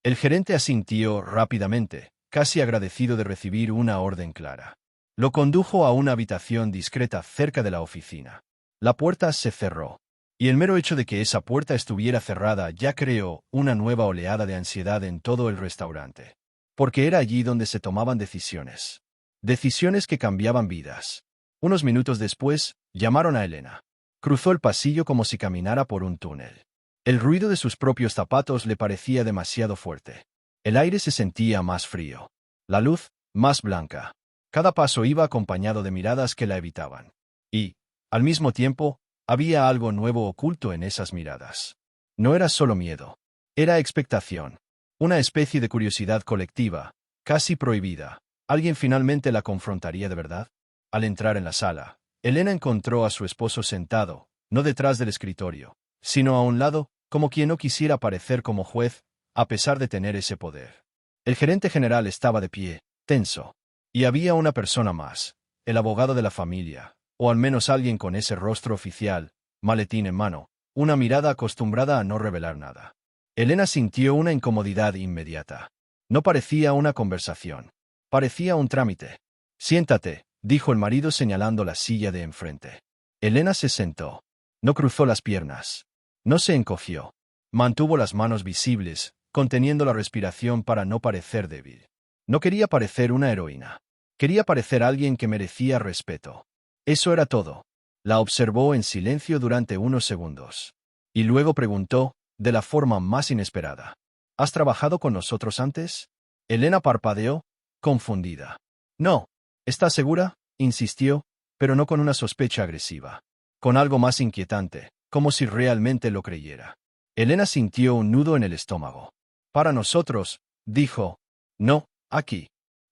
El gerente asintió rápidamente, casi agradecido de recibir una orden clara. Lo condujo a una habitación discreta cerca de la oficina. La puerta se cerró. Y el mero hecho de que esa puerta estuviera cerrada ya creó una nueva oleada de ansiedad en todo el restaurante. Porque era allí donde se tomaban decisiones. Decisiones que cambiaban vidas. Unos minutos después, llamaron a Elena. Cruzó el pasillo como si caminara por un túnel. El ruido de sus propios zapatos le parecía demasiado fuerte. El aire se sentía más frío. La luz, más blanca. Cada paso iba acompañado de miradas que la evitaban. Y, al mismo tiempo, había algo nuevo oculto en esas miradas. No era solo miedo. Era expectación. Una especie de curiosidad colectiva, casi prohibida. ¿Alguien finalmente la confrontaría de verdad? Al entrar en la sala, Elena encontró a su esposo sentado, no detrás del escritorio, sino a un lado, como quien no quisiera parecer como juez, a pesar de tener ese poder. El gerente general estaba de pie, tenso. Y había una persona más, el abogado de la familia, o al menos alguien con ese rostro oficial, maletín en mano, una mirada acostumbrada a no revelar nada. Elena sintió una incomodidad inmediata. No parecía una conversación. Parecía un trámite. Siéntate, dijo el marido señalando la silla de enfrente. Elena se sentó. No cruzó las piernas. No se encogió. Mantuvo las manos visibles, conteniendo la respiración para no parecer débil. No quería parecer una heroína. Quería parecer alguien que merecía respeto. Eso era todo. La observó en silencio durante unos segundos. Y luego preguntó, de la forma más inesperada. ¿Has trabajado con nosotros antes? Elena parpadeó, confundida. No. ¿Estás segura? Insistió, pero no con una sospecha agresiva. Con algo más inquietante, como si realmente lo creyera. Elena sintió un nudo en el estómago. Para nosotros, dijo. No, aquí.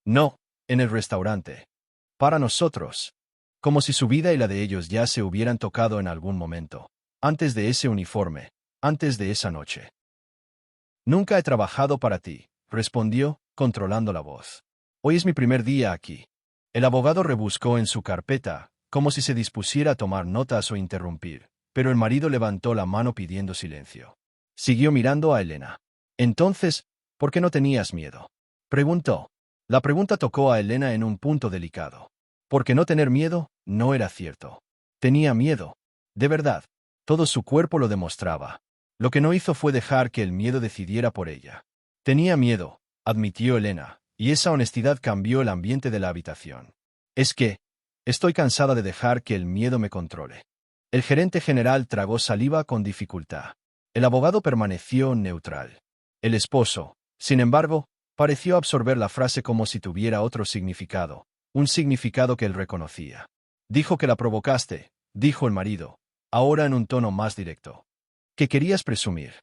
No, en el restaurante. Para nosotros. Como si su vida y la de ellos ya se hubieran tocado en algún momento. Antes de ese uniforme. Antes de esa noche. Nunca he trabajado para ti, respondió, controlando la voz. Hoy es mi primer día aquí. El abogado rebuscó en su carpeta, como si se dispusiera a tomar notas o interrumpir, pero el marido levantó la mano pidiendo silencio. Siguió mirando a Elena. Entonces, ¿por qué no tenías miedo? Preguntó. La pregunta tocó a Elena en un punto delicado. Porque no tener miedo no era cierto. Tenía miedo. De verdad. Todo su cuerpo lo demostraba. Lo que no hizo fue dejar que el miedo decidiera por ella. Tenía miedo, admitió Elena, y esa honestidad cambió el ambiente de la habitación. Es que, estoy cansada de dejar que el miedo me controle. El gerente general tragó saliva con dificultad. El abogado permaneció neutral. El esposo, sin embargo, pareció absorber la frase como si tuviera otro significado, un significado que él reconocía. Dijo que la provocaste, dijo el marido, ahora en un tono más directo. ¿Qué querías presumir?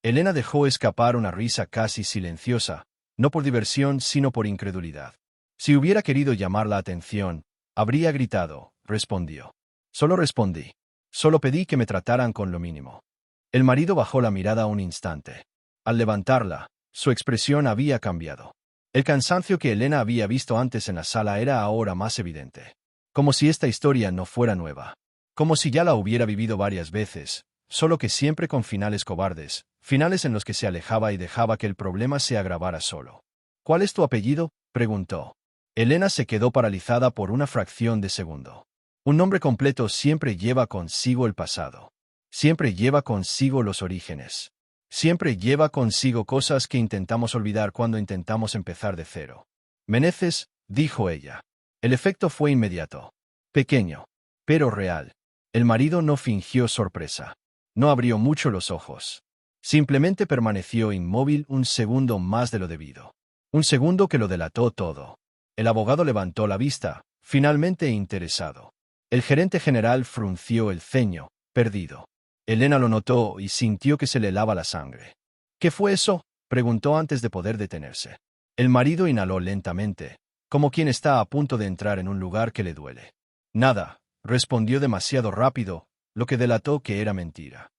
Elena dejó escapar una risa casi silenciosa, no por diversión sino por incredulidad. Si hubiera querido llamar la atención, habría gritado, respondió. Solo respondí. Solo pedí que me trataran con lo mínimo. El marido bajó la mirada un instante. Al levantarla, su expresión había cambiado. El cansancio que Elena había visto antes en la sala era ahora más evidente. Como si esta historia no fuera nueva. Como si ya la hubiera vivido varias veces, solo que siempre con finales cobardes, finales en los que se alejaba y dejaba que el problema se agravara solo. ¿Cuál es tu apellido? Preguntó. Elena se quedó paralizada por una fracción de segundo. Un nombre completo siempre lleva consigo el pasado. Siempre lleva consigo los orígenes. Siempre lleva consigo cosas que intentamos olvidar cuando intentamos empezar de cero. Meneses, dijo ella. El efecto fue inmediato. Pequeño. Pero real. El marido no fingió sorpresa. No abrió mucho los ojos. Simplemente permaneció inmóvil un segundo más de lo debido. Un segundo que lo delató todo. El abogado levantó la vista, finalmente interesado. El gerente general frunció el ceño, perdido. Elena lo notó y sintió que se le helaba la sangre. ¿Qué fue eso? Preguntó antes de poder detenerse. El marido inhaló lentamente, como quien está a punto de entrar en un lugar que le duele. Nada, respondió demasiado rápido, lo que delató que era mentira.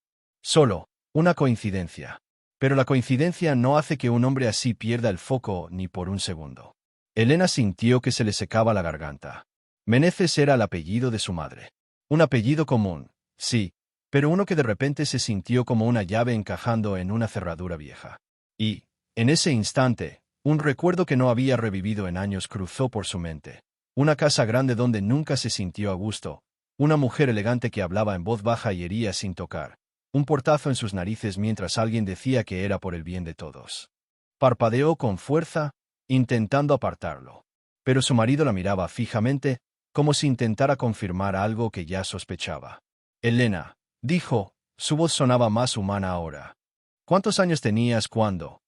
Solo, una coincidencia. Pero la coincidencia no hace que un hombre así pierda el foco ni por un segundo. Elena sintió que se le secaba la garganta. Meneses era el apellido de su madre. Un apellido común, sí, pero uno que de repente se sintió como una llave encajando en una cerradura vieja. Y, en ese instante, un recuerdo que no había revivido en años cruzó por su mente. Una casa grande donde nunca se sintió a gusto, una mujer elegante que hablaba en voz baja y hería sin tocar, un portazo en sus narices mientras alguien decía que era por el bien de todos. Parpadeó con fuerza, intentando apartarlo. Pero su marido la miraba fijamente, como si intentara confirmar algo que ya sospechaba. Elena, dijo, su voz sonaba más humana ahora. ¿Cuántos años tenías cuando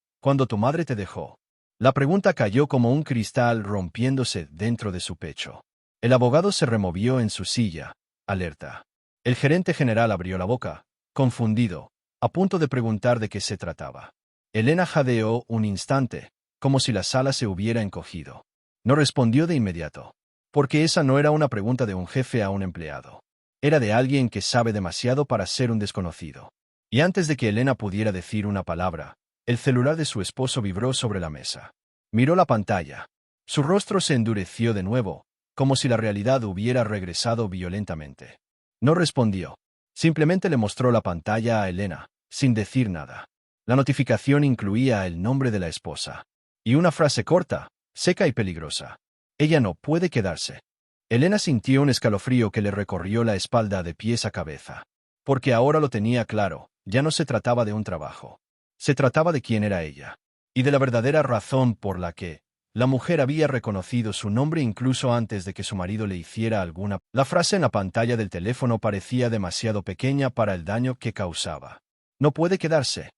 tu madre te dejó? La pregunta cayó como un cristal rompiéndose dentro de su pecho. El abogado se removió en su silla, alerta. El gerente general abrió la boca, confundido, a punto de preguntar de qué se trataba. Elena jadeó un instante, como si la sala se hubiera encogido. No respondió de inmediato. Porque esa no era una pregunta de un jefe a un empleado. Era de alguien que sabe demasiado para ser un desconocido. Y antes de que Elena pudiera decir una palabra, el celular de su esposo vibró sobre la mesa. Miró la pantalla. Su rostro se endureció de nuevo, como si la realidad hubiera regresado violentamente. No respondió. Simplemente le mostró la pantalla a Elena, sin decir nada. La notificación incluía el nombre de la esposa. Y una frase corta, seca y peligrosa. Ella no puede quedarse. Elena sintió un escalofrío que le recorrió la espalda de pies a cabeza. Porque ahora lo tenía claro, ya no se trataba de un trabajo. Se trataba de quién era ella. Y de la verdadera razón por la que la mujer había reconocido su nombre incluso antes de que su marido le hiciera alguna. La frase en la pantalla del teléfono parecía demasiado pequeña para el daño que causaba. No puede quedarse.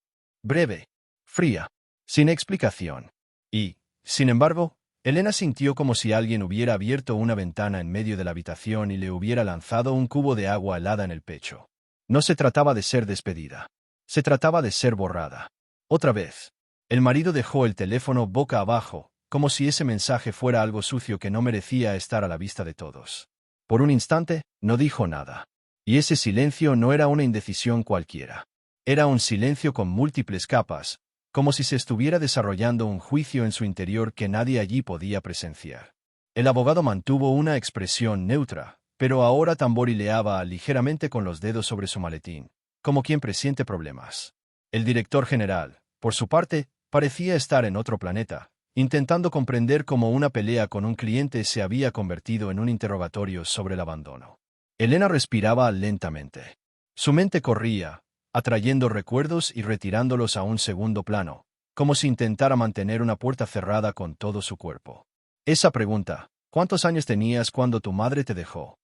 Breve. Fría. Sin explicación. Y, sin embargo, Elena sintió como si alguien hubiera abierto una ventana en medio de la habitación y le hubiera lanzado un cubo de agua helada en el pecho. No se trataba de ser despedida. Se trataba de ser borrada. Otra vez. El marido dejó el teléfono boca abajo, como si ese mensaje fuera algo sucio que no merecía estar a la vista de todos. Por un instante, no dijo nada. Y ese silencio no era una indecisión cualquiera. Era un silencio con múltiples capas, como si se estuviera desarrollando un juicio en su interior que nadie allí podía presenciar. El abogado mantuvo una expresión neutra, pero ahora tamborileaba ligeramente con los dedos sobre su maletín, como quien presiente problemas. El director general, por su parte, parecía estar en otro planeta, intentando comprender cómo una pelea con un cliente se había convertido en un interrogatorio sobre el abandono. Elena respiraba lentamente. Su mente corría, atrayendo recuerdos y retirándolos a un segundo plano, como si intentara mantener una puerta cerrada con todo su cuerpo. Esa pregunta, ¿cuántos años tenías cuando tu madre te dejó?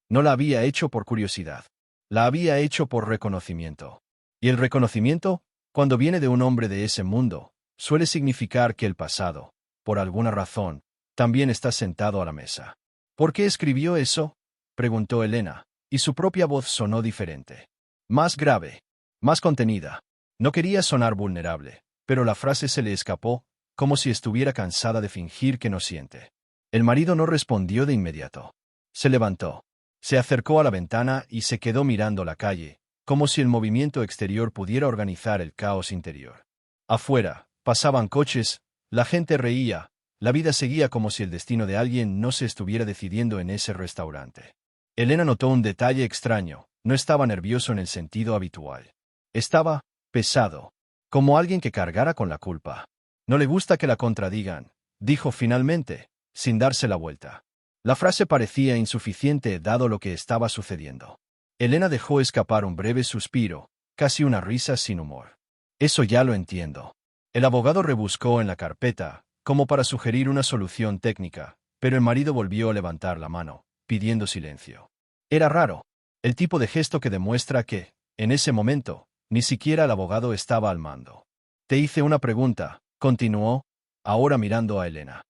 No la había hecho por curiosidad. La había hecho por reconocimiento. Y el reconocimiento, cuando viene de un hombre de ese mundo, suele significar que el pasado, por alguna razón, también está sentado a la mesa. ¿Por qué escribió eso?, preguntó Elena, y su propia voz sonó diferente. Más grave, más contenida. No quería sonar vulnerable, pero la frase se le escapó, como si estuviera cansada de fingir que no siente. El marido no respondió de inmediato. Se levantó. Se acercó a la ventana y se quedó mirando la calle, como si el movimiento exterior pudiera organizar el caos interior. Afuera, pasaban coches, la gente reía, la vida seguía como si el destino de alguien no se estuviera decidiendo en ese restaurante. Elena notó un detalle extraño, no estaba nervioso en el sentido habitual. Estaba pesado, como alguien que cargara con la culpa. No le gusta que la contradigan, dijo finalmente, sin darse la vuelta. La frase parecía insuficiente dado lo que estaba sucediendo. Elena dejó escapar un breve suspiro, casi una risa sin humor. Eso ya lo entiendo. El abogado rebuscó en la carpeta, como para sugerir una solución técnica, pero el marido volvió a levantar la mano, pidiendo silencio. Era raro, el tipo de gesto que demuestra que, en ese momento, ni siquiera el abogado estaba al mando. Te hice una pregunta, continuó, ahora mirando a Elena.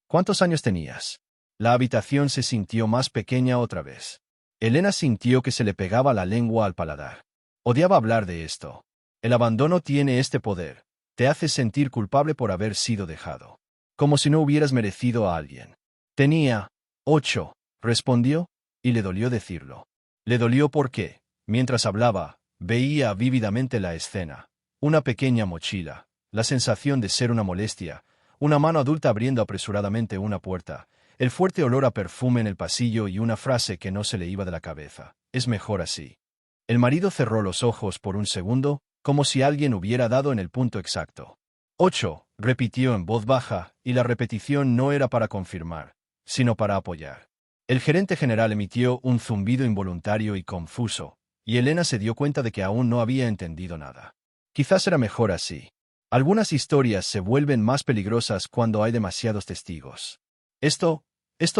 ¿Cuántos años tenías? La habitación se sintió más pequeña otra vez. Elena sintió que se le pegaba la lengua al paladar. Odiaba hablar de esto. El abandono tiene este poder. Te hace sentir culpable por haber sido dejado. Como si no hubieras merecido a alguien. Tenía 8, respondió, y le dolió decirlo. Le dolió porque, mientras hablaba, veía vívidamente la escena. Una pequeña mochila, la sensación de ser una molestia, una mano adulta abriendo apresuradamente una puerta, el fuerte olor a perfume en el pasillo y una frase que no se le iba de la cabeza. Es mejor así. El marido cerró los ojos por un segundo, como si alguien hubiera dado en el punto exacto. 8, repitió en voz baja, y la repetición no era para confirmar, sino para apoyar. El gerente general emitió un zumbido involuntario y confuso, y Elena se dio cuenta de que aún no había entendido nada. Quizás era mejor así. Algunas historias se vuelven más peligrosas cuando hay demasiados testigos. Esto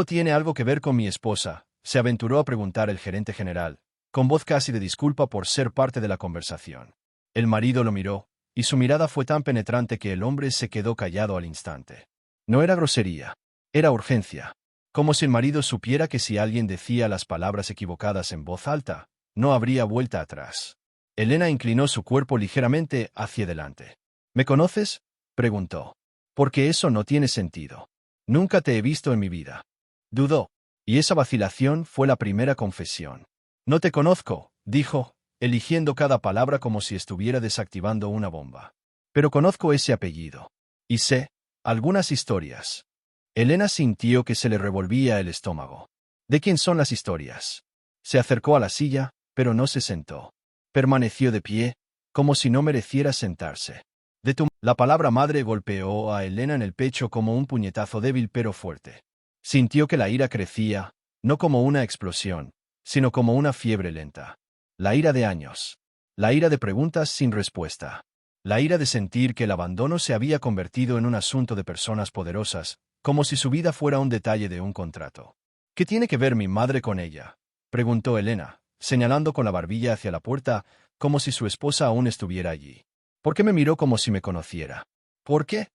tiene algo que ver con mi esposa, se aventuró a preguntar el gerente general, con voz casi de disculpa por ser parte de la conversación. El marido lo miró, y su mirada fue tan penetrante que el hombre se quedó callado al instante. No era grosería, era urgencia. Como si el marido supiera que si alguien decía las palabras equivocadas en voz alta, no habría vuelta atrás. Elena inclinó su cuerpo ligeramente hacia adelante. ¿Me conoces?, preguntó. Porque eso no tiene sentido. Nunca te he visto en mi vida. Dudó, y esa vacilación fue la primera confesión. No te conozco, dijo, eligiendo cada palabra como si estuviera desactivando una bomba. Pero conozco ese apellido. Y sé, Algunas historias. Elena sintió que se le revolvía el estómago. ¿De quién son las historias? Se acercó a la silla, pero no se sentó. Permaneció de pie, como si no mereciera sentarse. La palabra madre golpeó a Elena en el pecho como un puñetazo débil pero fuerte. Sintió que la ira crecía, no como una explosión, sino como una fiebre lenta. La ira de años. La ira de preguntas sin respuesta. La ira de sentir que el abandono se había convertido en un asunto de personas poderosas, como si su vida fuera un detalle de un contrato. ¿Qué tiene que ver mi madre con ella?, preguntó Elena, señalando con la barbilla hacia la puerta, como si su esposa aún estuviera allí. ¿Por qué me miró como si me conociera? ¿Por qué?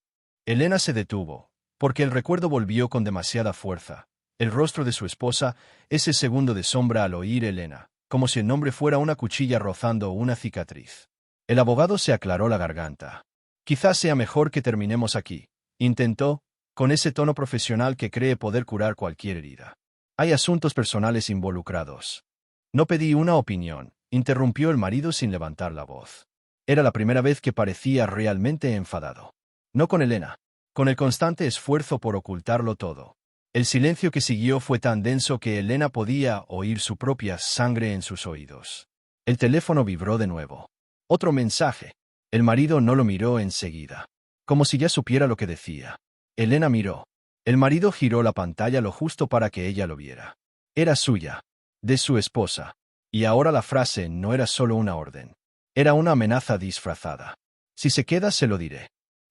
Elena se detuvo, porque el recuerdo volvió con demasiada fuerza. El rostro de su esposa, ese segundo de sombra al oír Elena, como si el nombre fuera una cuchilla rozando una cicatriz. El abogado se aclaró la garganta. Quizás sea mejor que terminemos aquí, intentó, con ese tono profesional que cree poder curar cualquier herida. Hay asuntos personales involucrados. No pedí una opinión, interrumpió el marido sin levantar la voz. Era la primera vez que parecía realmente enfadado. No con Elena, con el constante esfuerzo por ocultarlo todo. El silencio que siguió fue tan denso que Elena podía oír su propia sangre en sus oídos. El teléfono vibró de nuevo. Otro mensaje. El marido no lo miró enseguida, como si ya supiera lo que decía. Elena miró. El marido giró la pantalla lo justo para que ella lo viera. Era suya, de su esposa. Y ahora la frase no era solo una orden. Era una amenaza disfrazada. Si se queda, se lo diré.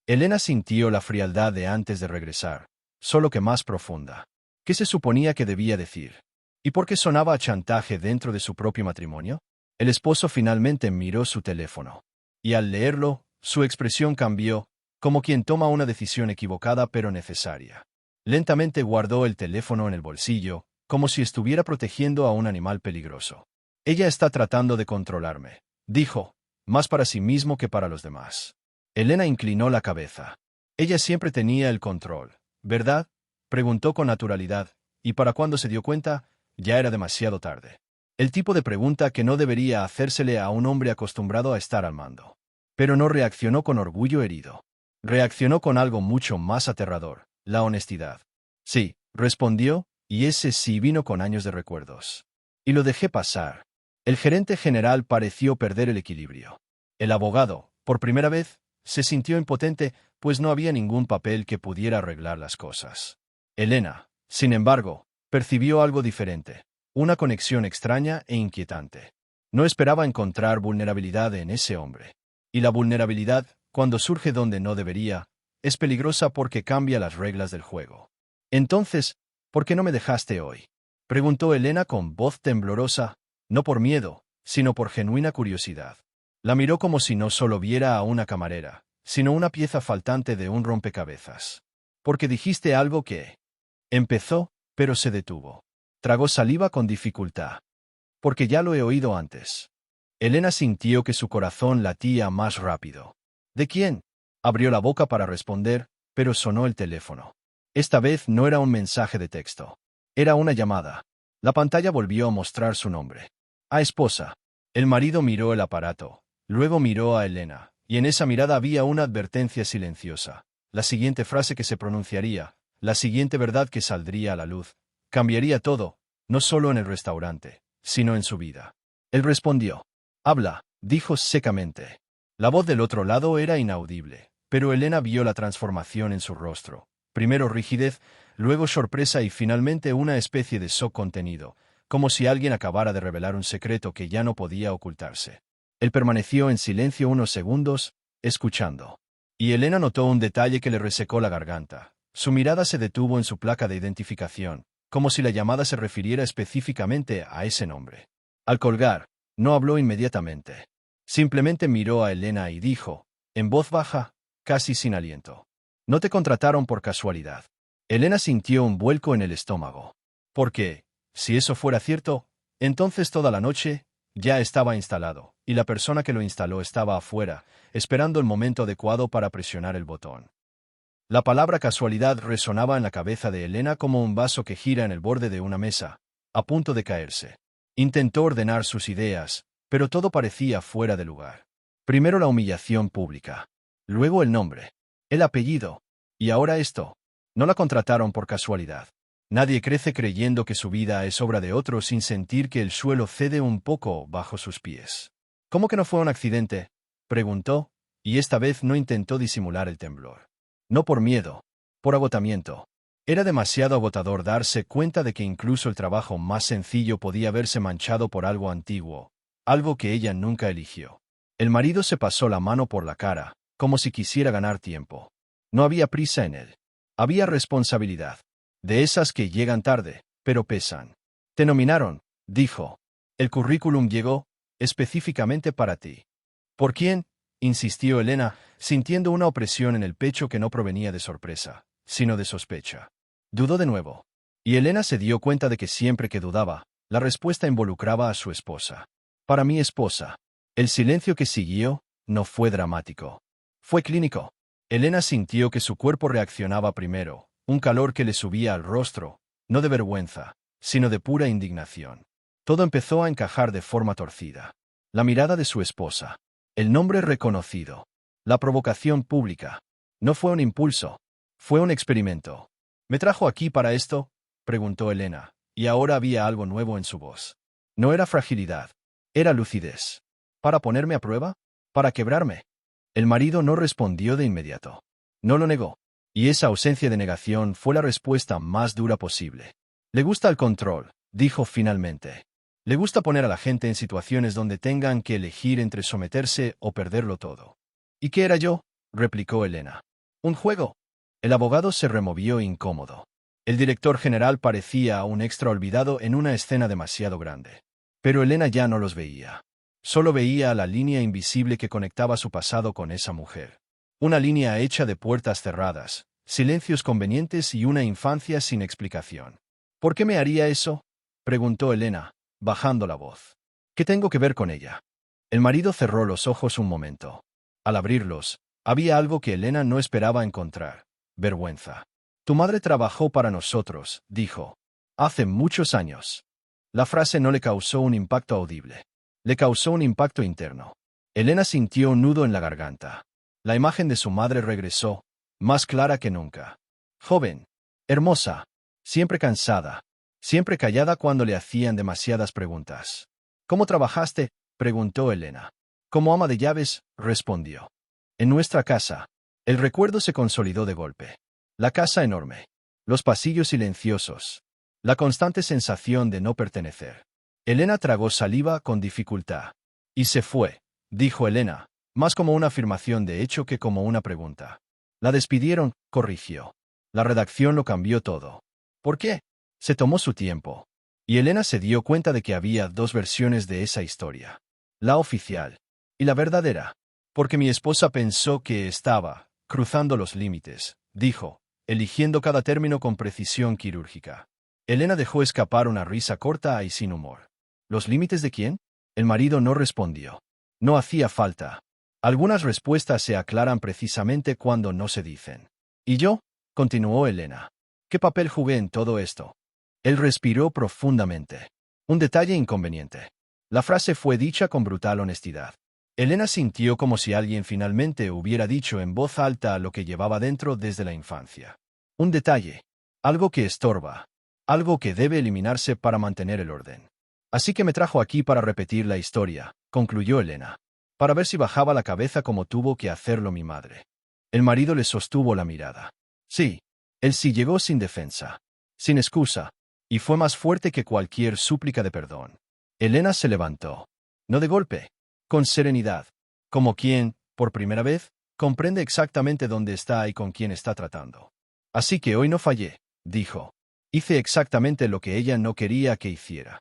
Elena sintió la frialdad de antes de regresar, solo que más profunda. ¿Qué se suponía que debía decir? ¿Y por qué sonaba a chantaje dentro de su propio matrimonio? El esposo finalmente miró su teléfono. Y al leerlo, su expresión cambió, como quien toma una decisión equivocada pero necesaria. Lentamente guardó el teléfono en el bolsillo, como si estuviera protegiendo a un animal peligroso. Ella está tratando de controlarme, dijo, más para sí mismo que para los demás. Elena inclinó la cabeza. Ella siempre tenía el control, ¿verdad?, preguntó con naturalidad, y para cuando se dio cuenta, ya era demasiado tarde. El tipo de pregunta que no debería hacérsele a un hombre acostumbrado a estar al mando. Pero no reaccionó con orgullo herido. Reaccionó con algo mucho más aterrador, la honestidad. Sí, respondió, y ese sí vino con años de recuerdos. Y lo dejé pasar. El gerente general pareció perder el equilibrio. El abogado, por primera vez, se sintió impotente, pues no había ningún papel que pudiera arreglar las cosas. Elena, sin embargo, percibió algo diferente, una conexión extraña e inquietante. No esperaba encontrar vulnerabilidad en ese hombre. Y la vulnerabilidad, cuando surge donde no debería, es peligrosa porque cambia las reglas del juego. Entonces, ¿por qué no me dejaste hoy?, preguntó Elena con voz temblorosa, no por miedo, sino por genuina curiosidad. La miró como si no solo viera a una camarera, sino una pieza faltante de un rompecabezas. Porque dijiste algo que... Empezó, pero se detuvo. Tragó saliva con dificultad. Porque ya lo he oído antes. Elena sintió que su corazón latía más rápido. ¿De quién? Abrió la boca para responder, pero sonó el teléfono. Esta vez no era un mensaje de texto. Era una llamada. La pantalla volvió a mostrar su nombre. A esposa. El marido miró el aparato. Luego miró a Elena, y en esa mirada había una advertencia silenciosa. La siguiente frase que se pronunciaría, la siguiente verdad que saldría a la luz, cambiaría todo, no solo en el restaurante, sino en su vida. Él respondió. Habla, dijo secamente. La voz del otro lado era inaudible, pero Elena vio la transformación en su rostro. Primero rigidez, luego sorpresa y finalmente una especie de shock contenido, como si alguien acabara de revelar un secreto que ya no podía ocultarse. Él permaneció en silencio unos segundos, escuchando. Y Elena notó un detalle que le resecó la garganta. Su mirada se detuvo en su placa de identificación, como si la llamada se refiriera específicamente a ese nombre. Al colgar, no habló inmediatamente. Simplemente miró a Elena y dijo, en voz baja, casi sin aliento. No te contrataron por casualidad. Elena sintió un vuelco en el estómago. Porque, si eso fuera cierto, entonces toda la noche ya estaba instalado, y la persona que lo instaló estaba afuera, esperando el momento adecuado para presionar el botón. La palabra casualidad resonaba en la cabeza de Elena como un vaso que gira en el borde de una mesa, a punto de caerse. Intentó ordenar sus ideas, pero todo parecía fuera de lugar. Primero la humillación pública. Luego el nombre. El apellido. Y ahora esto. No la contrataron por casualidad. Nadie crece creyendo que su vida es obra de otro sin sentir que el suelo cede un poco bajo sus pies. ¿Cómo que no fue un accidente?, preguntó, y esta vez no intentó disimular el temblor. No por miedo, por agotamiento. Era demasiado agotador darse cuenta de que incluso el trabajo más sencillo podía verse manchado por algo antiguo, algo que ella nunca eligió. El marido se pasó la mano por la cara, como si quisiera ganar tiempo. No había prisa en él. Había responsabilidad. De esas que llegan tarde, pero pesan. Te nominaron, dijo. El currículum llegó, específicamente para ti. ¿Por quién?, insistió Elena, sintiendo una opresión en el pecho que no provenía de sorpresa, sino de sospecha. Dudó de nuevo. Y Elena se dio cuenta de que siempre que dudaba, la respuesta involucraba a su esposa. Para mi esposa. El silencio que siguió no fue dramático. Fue clínico. Elena sintió que su cuerpo reaccionaba primero, un calor que le subía al rostro, no de vergüenza, sino de pura indignación. Todo empezó a encajar de forma torcida. La mirada de su esposa. El nombre reconocido. La provocación pública. No fue un impulso. Fue un experimento. ¿Me trajo aquí para esto?, preguntó Elena, y ahora había algo nuevo en su voz. No era fragilidad. Era lucidez. ¿Para ponerme a prueba? ¿Para quebrarme? El marido no respondió de inmediato. No lo negó. Y esa ausencia de negación fue la respuesta más dura posible. Le gusta el control, dijo finalmente. Le gusta poner a la gente en situaciones donde tengan que elegir entre someterse o perderlo todo. ¿Y qué era yo?, replicó Elena. ¿Un juego? El abogado se removió incómodo. El director general parecía un extra olvidado en una escena demasiado grande. Pero Elena ya no los veía. Solo veía la línea invisible que conectaba su pasado con esa mujer. Una línea hecha de puertas cerradas, silencios convenientes y una infancia sin explicación. ¿Por qué me haría eso?, preguntó Elena, bajando la voz. ¿Qué tengo que ver con ella? El marido cerró los ojos un momento. Al abrirlos, había algo que Elena no esperaba encontrar: vergüenza. Tu madre trabajó para nosotros, dijo. Hace muchos años. La frase no le causó un impacto audible. Le causó un impacto interno. Elena sintió un nudo en la garganta. La imagen de su madre regresó, más clara que nunca. Joven, hermosa, siempre cansada, siempre callada cuando le hacían demasiadas preguntas. ¿Cómo trabajaste?, preguntó Elena. Como ama de llaves, respondió. En nuestra casa. El recuerdo se consolidó de golpe. La casa enorme. Los pasillos silenciosos. La constante sensación de no pertenecer. Elena tragó saliva con dificultad. Y se fue, dijo Elena, más como una afirmación de hecho que como una pregunta. La despidieron, corrigió. La redacción lo cambió todo. ¿Por qué? Se tomó su tiempo. Y Elena se dio cuenta de que había dos versiones de esa historia. La oficial. Y la verdadera. Porque mi esposa pensó que estaba cruzando los límites, dijo, eligiendo cada término con precisión quirúrgica. Elena dejó escapar una risa corta y sin humor. ¿Los límites de quién? El marido no respondió. No hacía falta. Algunas respuestas se aclaran precisamente cuando no se dicen. ¿Y yo?, continuó Elena. ¿Qué papel jugué en todo esto? Él respiró profundamente. Un detalle inconveniente. La frase fue dicha con brutal honestidad. Elena sintió como si alguien finalmente hubiera dicho en voz alta lo que llevaba dentro desde la infancia. Un detalle. Algo que estorba. Algo que debe eliminarse para mantener el orden. Así que me trajo aquí para repetir la historia, concluyó Elena. Para ver si bajaba la cabeza como tuvo que hacerlo mi madre. El marido le sostuvo la mirada. Sí. Él sí llegó sin defensa. Sin excusa. Y fue más fuerte que cualquier súplica de perdón. Elena se levantó. No de golpe. Con serenidad. Como quien, por primera vez, comprende exactamente dónde está y con quién está tratando. Así que hoy no fallé, dijo. Hice exactamente lo que ella no quería que hiciera.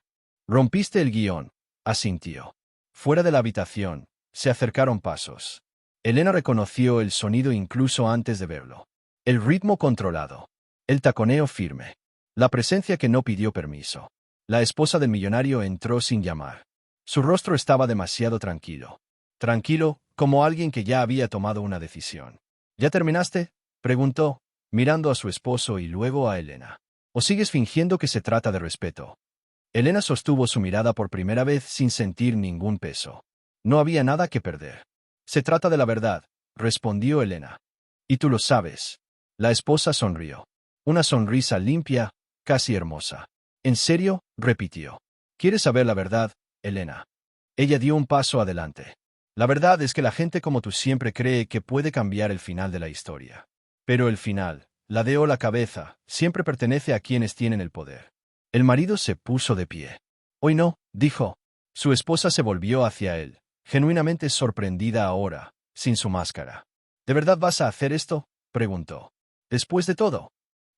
Rompiste el guión, asintió. Fuera de la habitación, se acercaron pasos. Elena reconoció el sonido incluso antes de verlo. El ritmo controlado. El taconeo firme. La presencia que no pidió permiso. La esposa del millonario entró sin llamar. Su rostro estaba demasiado tranquilo. Tranquilo, como alguien que ya había tomado una decisión. ¿Ya terminaste?, preguntó, mirando a su esposo y luego a Elena. ¿O sigues fingiendo que se trata de respeto? Elena sostuvo su mirada por primera vez sin sentir ningún peso. No había nada que perder. Se trata de la verdad, respondió Elena. Y tú lo sabes. La esposa sonrió. Una sonrisa limpia, casi hermosa. ¿En serio?, repitió. ¿Quieres saber la verdad, Elena? Ella dio un paso adelante. La verdad es que la gente como tú siempre cree que puede cambiar el final de la historia. Pero el final, la de o la cabeza, siempre pertenece a quienes tienen el poder. El marido se puso de pie. Hoy no, dijo. Su esposa se volvió hacia él, genuinamente sorprendida ahora, sin su máscara. ¿De verdad vas a hacer esto?, preguntó. Después de todo.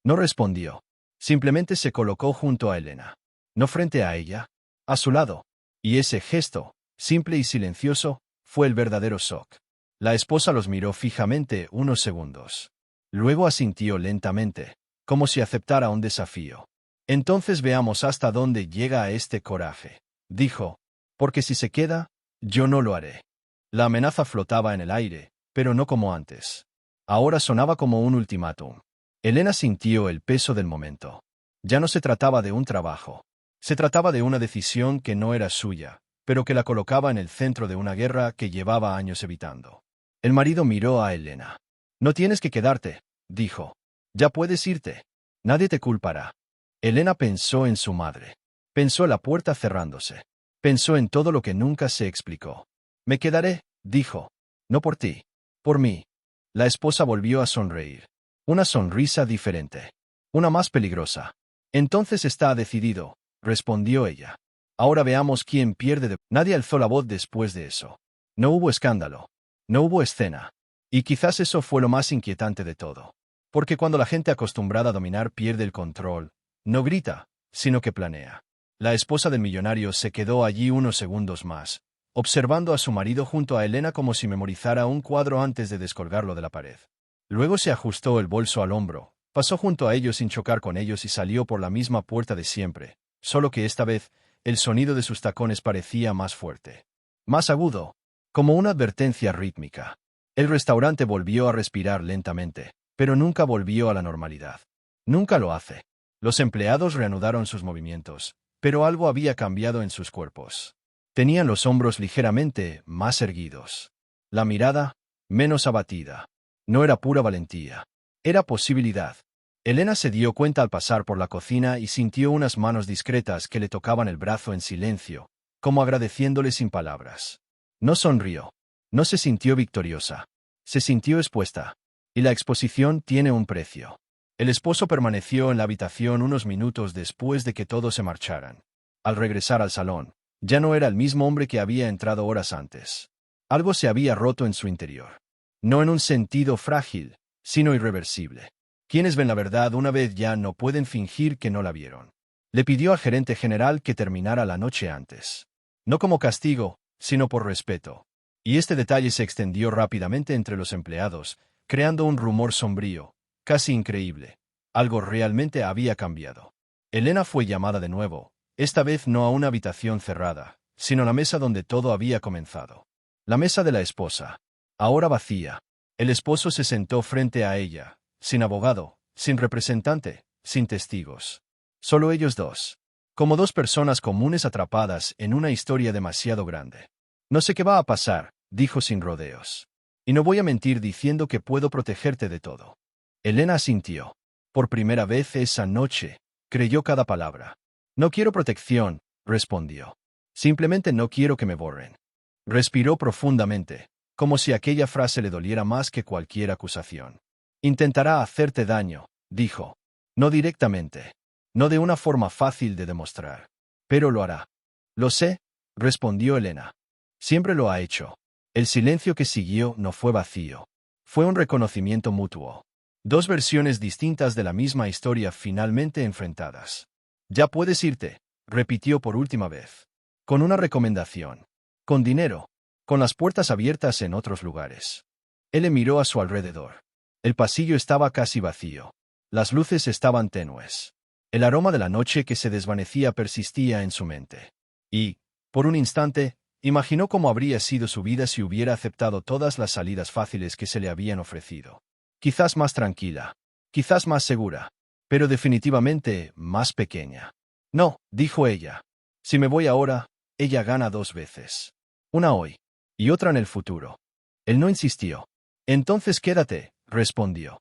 No respondió. Simplemente se colocó junto a Elena. No frente a ella, a su lado. Y ese gesto, simple y silencioso, fue el verdadero shock. La esposa los miró fijamente unos segundos. Luego asintió lentamente, como si aceptara un desafío. Entonces veamos hasta dónde llega este coraje, dijo, porque si se queda, yo no lo haré. La amenaza flotaba en el aire, pero no como antes. Ahora sonaba como un ultimátum. Elena sintió el peso del momento. Ya no se trataba de un trabajo. Se trataba de una decisión que no era suya, pero que la colocaba en el centro de una guerra que llevaba años evitando. El marido miró a Elena. No tienes que quedarte, dijo. Ya puedes irte. Nadie te culpará. Elena pensó en su madre. Pensó en la puerta cerrándose. Pensó en todo lo que nunca se explicó. Me quedaré, dijo. No por ti. Por mí. La esposa volvió a sonreír. Una sonrisa diferente. Una más peligrosa. Entonces está decidido, respondió ella. Ahora veamos quién pierde de... Nadie alzó la voz después de eso. No hubo escándalo. No hubo escena. Y quizás eso fue lo más inquietante de todo. Porque cuando la gente acostumbrada a dominar pierde el control, no grita, sino que planea. La esposa del millonario se quedó allí unos segundos más, observando a su marido junto a Elena como si memorizara un cuadro antes de descolgarlo de la pared. Luego se ajustó el bolso al hombro, pasó junto a ellos sin chocar con ellos y salió por la misma puerta de siempre, solo que esta vez, el sonido de sus tacones parecía más fuerte. Más agudo, como una advertencia rítmica. El restaurante volvió a respirar lentamente, pero nunca volvió a la normalidad. Nunca lo hace. Los empleados reanudaron sus movimientos, pero algo había cambiado en sus cuerpos. Tenían los hombros ligeramente más erguidos. La mirada, menos abatida. No era pura valentía. Era posibilidad. Elena se dio cuenta al pasar por la cocina y sintió unas manos discretas que le tocaban el brazo en silencio, como agradeciéndole sin palabras. No sonrió. No se sintió victoriosa. Se sintió expuesta. Y la exposición tiene un precio. El esposo permaneció en la habitación unos minutos después de que todos se marcharan. Al regresar al salón, ya no era el mismo hombre que había entrado horas antes. Algo se había roto en su interior. No en un sentido frágil, sino irreversible. Quienes ven la verdad una vez ya no pueden fingir que no la vieron. Le pidió al gerente general que terminara la noche antes. No como castigo, sino por respeto. Y este detalle se extendió rápidamente entre los empleados, creando un rumor sombrío, casi increíble. Algo realmente había cambiado. Elena fue llamada de nuevo, esta vez no a una habitación cerrada, sino a la mesa donde todo había comenzado. La mesa de la esposa. Ahora vacía. El esposo se sentó frente a ella, sin abogado, sin representante, sin testigos. Solo ellos dos. Como dos personas comunes atrapadas en una historia demasiado grande. No sé qué va a pasar, dijo sin rodeos. Y no voy a mentir diciendo que puedo protegerte de todo. Elena asintió. Por primera vez esa noche, creyó cada palabra. No quiero protección, respondió. Simplemente no quiero que me borren. Respiró profundamente, como si aquella frase le doliera más que cualquier acusación. Intentará hacerte daño, dijo. No directamente. No de una forma fácil de demostrar. Pero lo hará. Lo sé, respondió Elena. Siempre lo ha hecho. El silencio que siguió no fue vacío. Fue un reconocimiento mutuo. Dos versiones distintas de la misma historia finalmente enfrentadas. Ya puedes irte, repitió por última vez. Con una recomendación. Con dinero. Con las puertas abiertas en otros lugares. Él le miró a su alrededor. El pasillo estaba casi vacío. Las luces estaban tenues. El aroma de la noche que se desvanecía persistía en su mente. Y, por un instante, imaginó cómo habría sido su vida si hubiera aceptado todas las salidas fáciles que se le habían ofrecido. Quizás más tranquila. Quizás más segura. Pero definitivamente más pequeña. No, dijo ella. Si me voy ahora, ella gana dos veces. Una hoy. Y otra en el futuro. Él no insistió. Entonces quédate, respondió.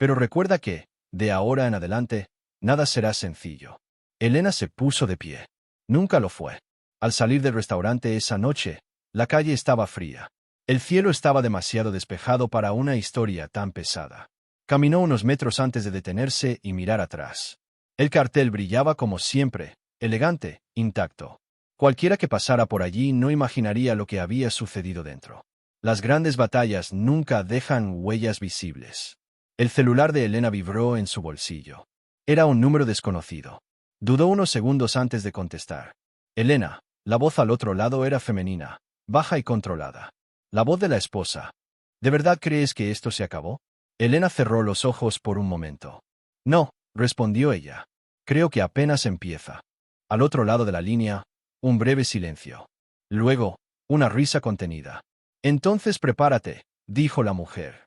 Pero recuerda que, de ahora en adelante, nada será sencillo. Elena se puso de pie. Nunca lo fue. Al salir del restaurante esa noche, la calle estaba fría. El cielo estaba demasiado despejado para una historia tan pesada. Caminó unos metros antes de detenerse y mirar atrás. El cartel brillaba como siempre, elegante, intacto. Cualquiera que pasara por allí no imaginaría lo que había sucedido dentro. Las grandes batallas nunca dejan huellas visibles. El celular de Elena vibró en su bolsillo. Era un número desconocido. Dudó unos segundos antes de contestar. Elena, la voz al otro lado era femenina, baja y controlada. La voz de la esposa. ¿De verdad crees que esto se acabó? Elena cerró los ojos por un momento. No, respondió ella. Creo que apenas empieza. Al otro lado de la línea, un breve silencio. Luego, una risa contenida. Entonces prepárate, dijo la mujer.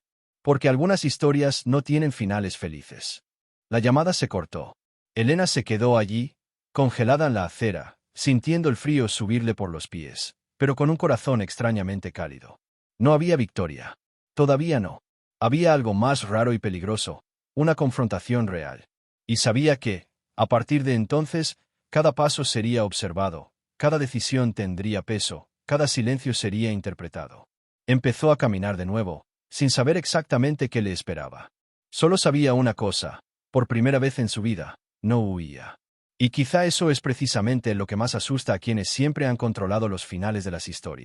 Porque algunas historias no tienen finales felices. La llamada se cortó. Elena se quedó allí, congelada en la acera, sintiendo el frío subirle por los pies, pero con un corazón extrañamente cálido. No había victoria. Todavía no. Había algo más raro y peligroso, una confrontación real. Y sabía que, a partir de entonces, cada paso sería observado, cada decisión tendría peso, cada silencio sería interpretado. Empezó a caminar de nuevo, sin saber exactamente qué le esperaba. Solo sabía una cosa, por primera vez en su vida, no huía. Y quizá eso es precisamente lo que más asusta a quienes siempre han controlado los finales de las historias.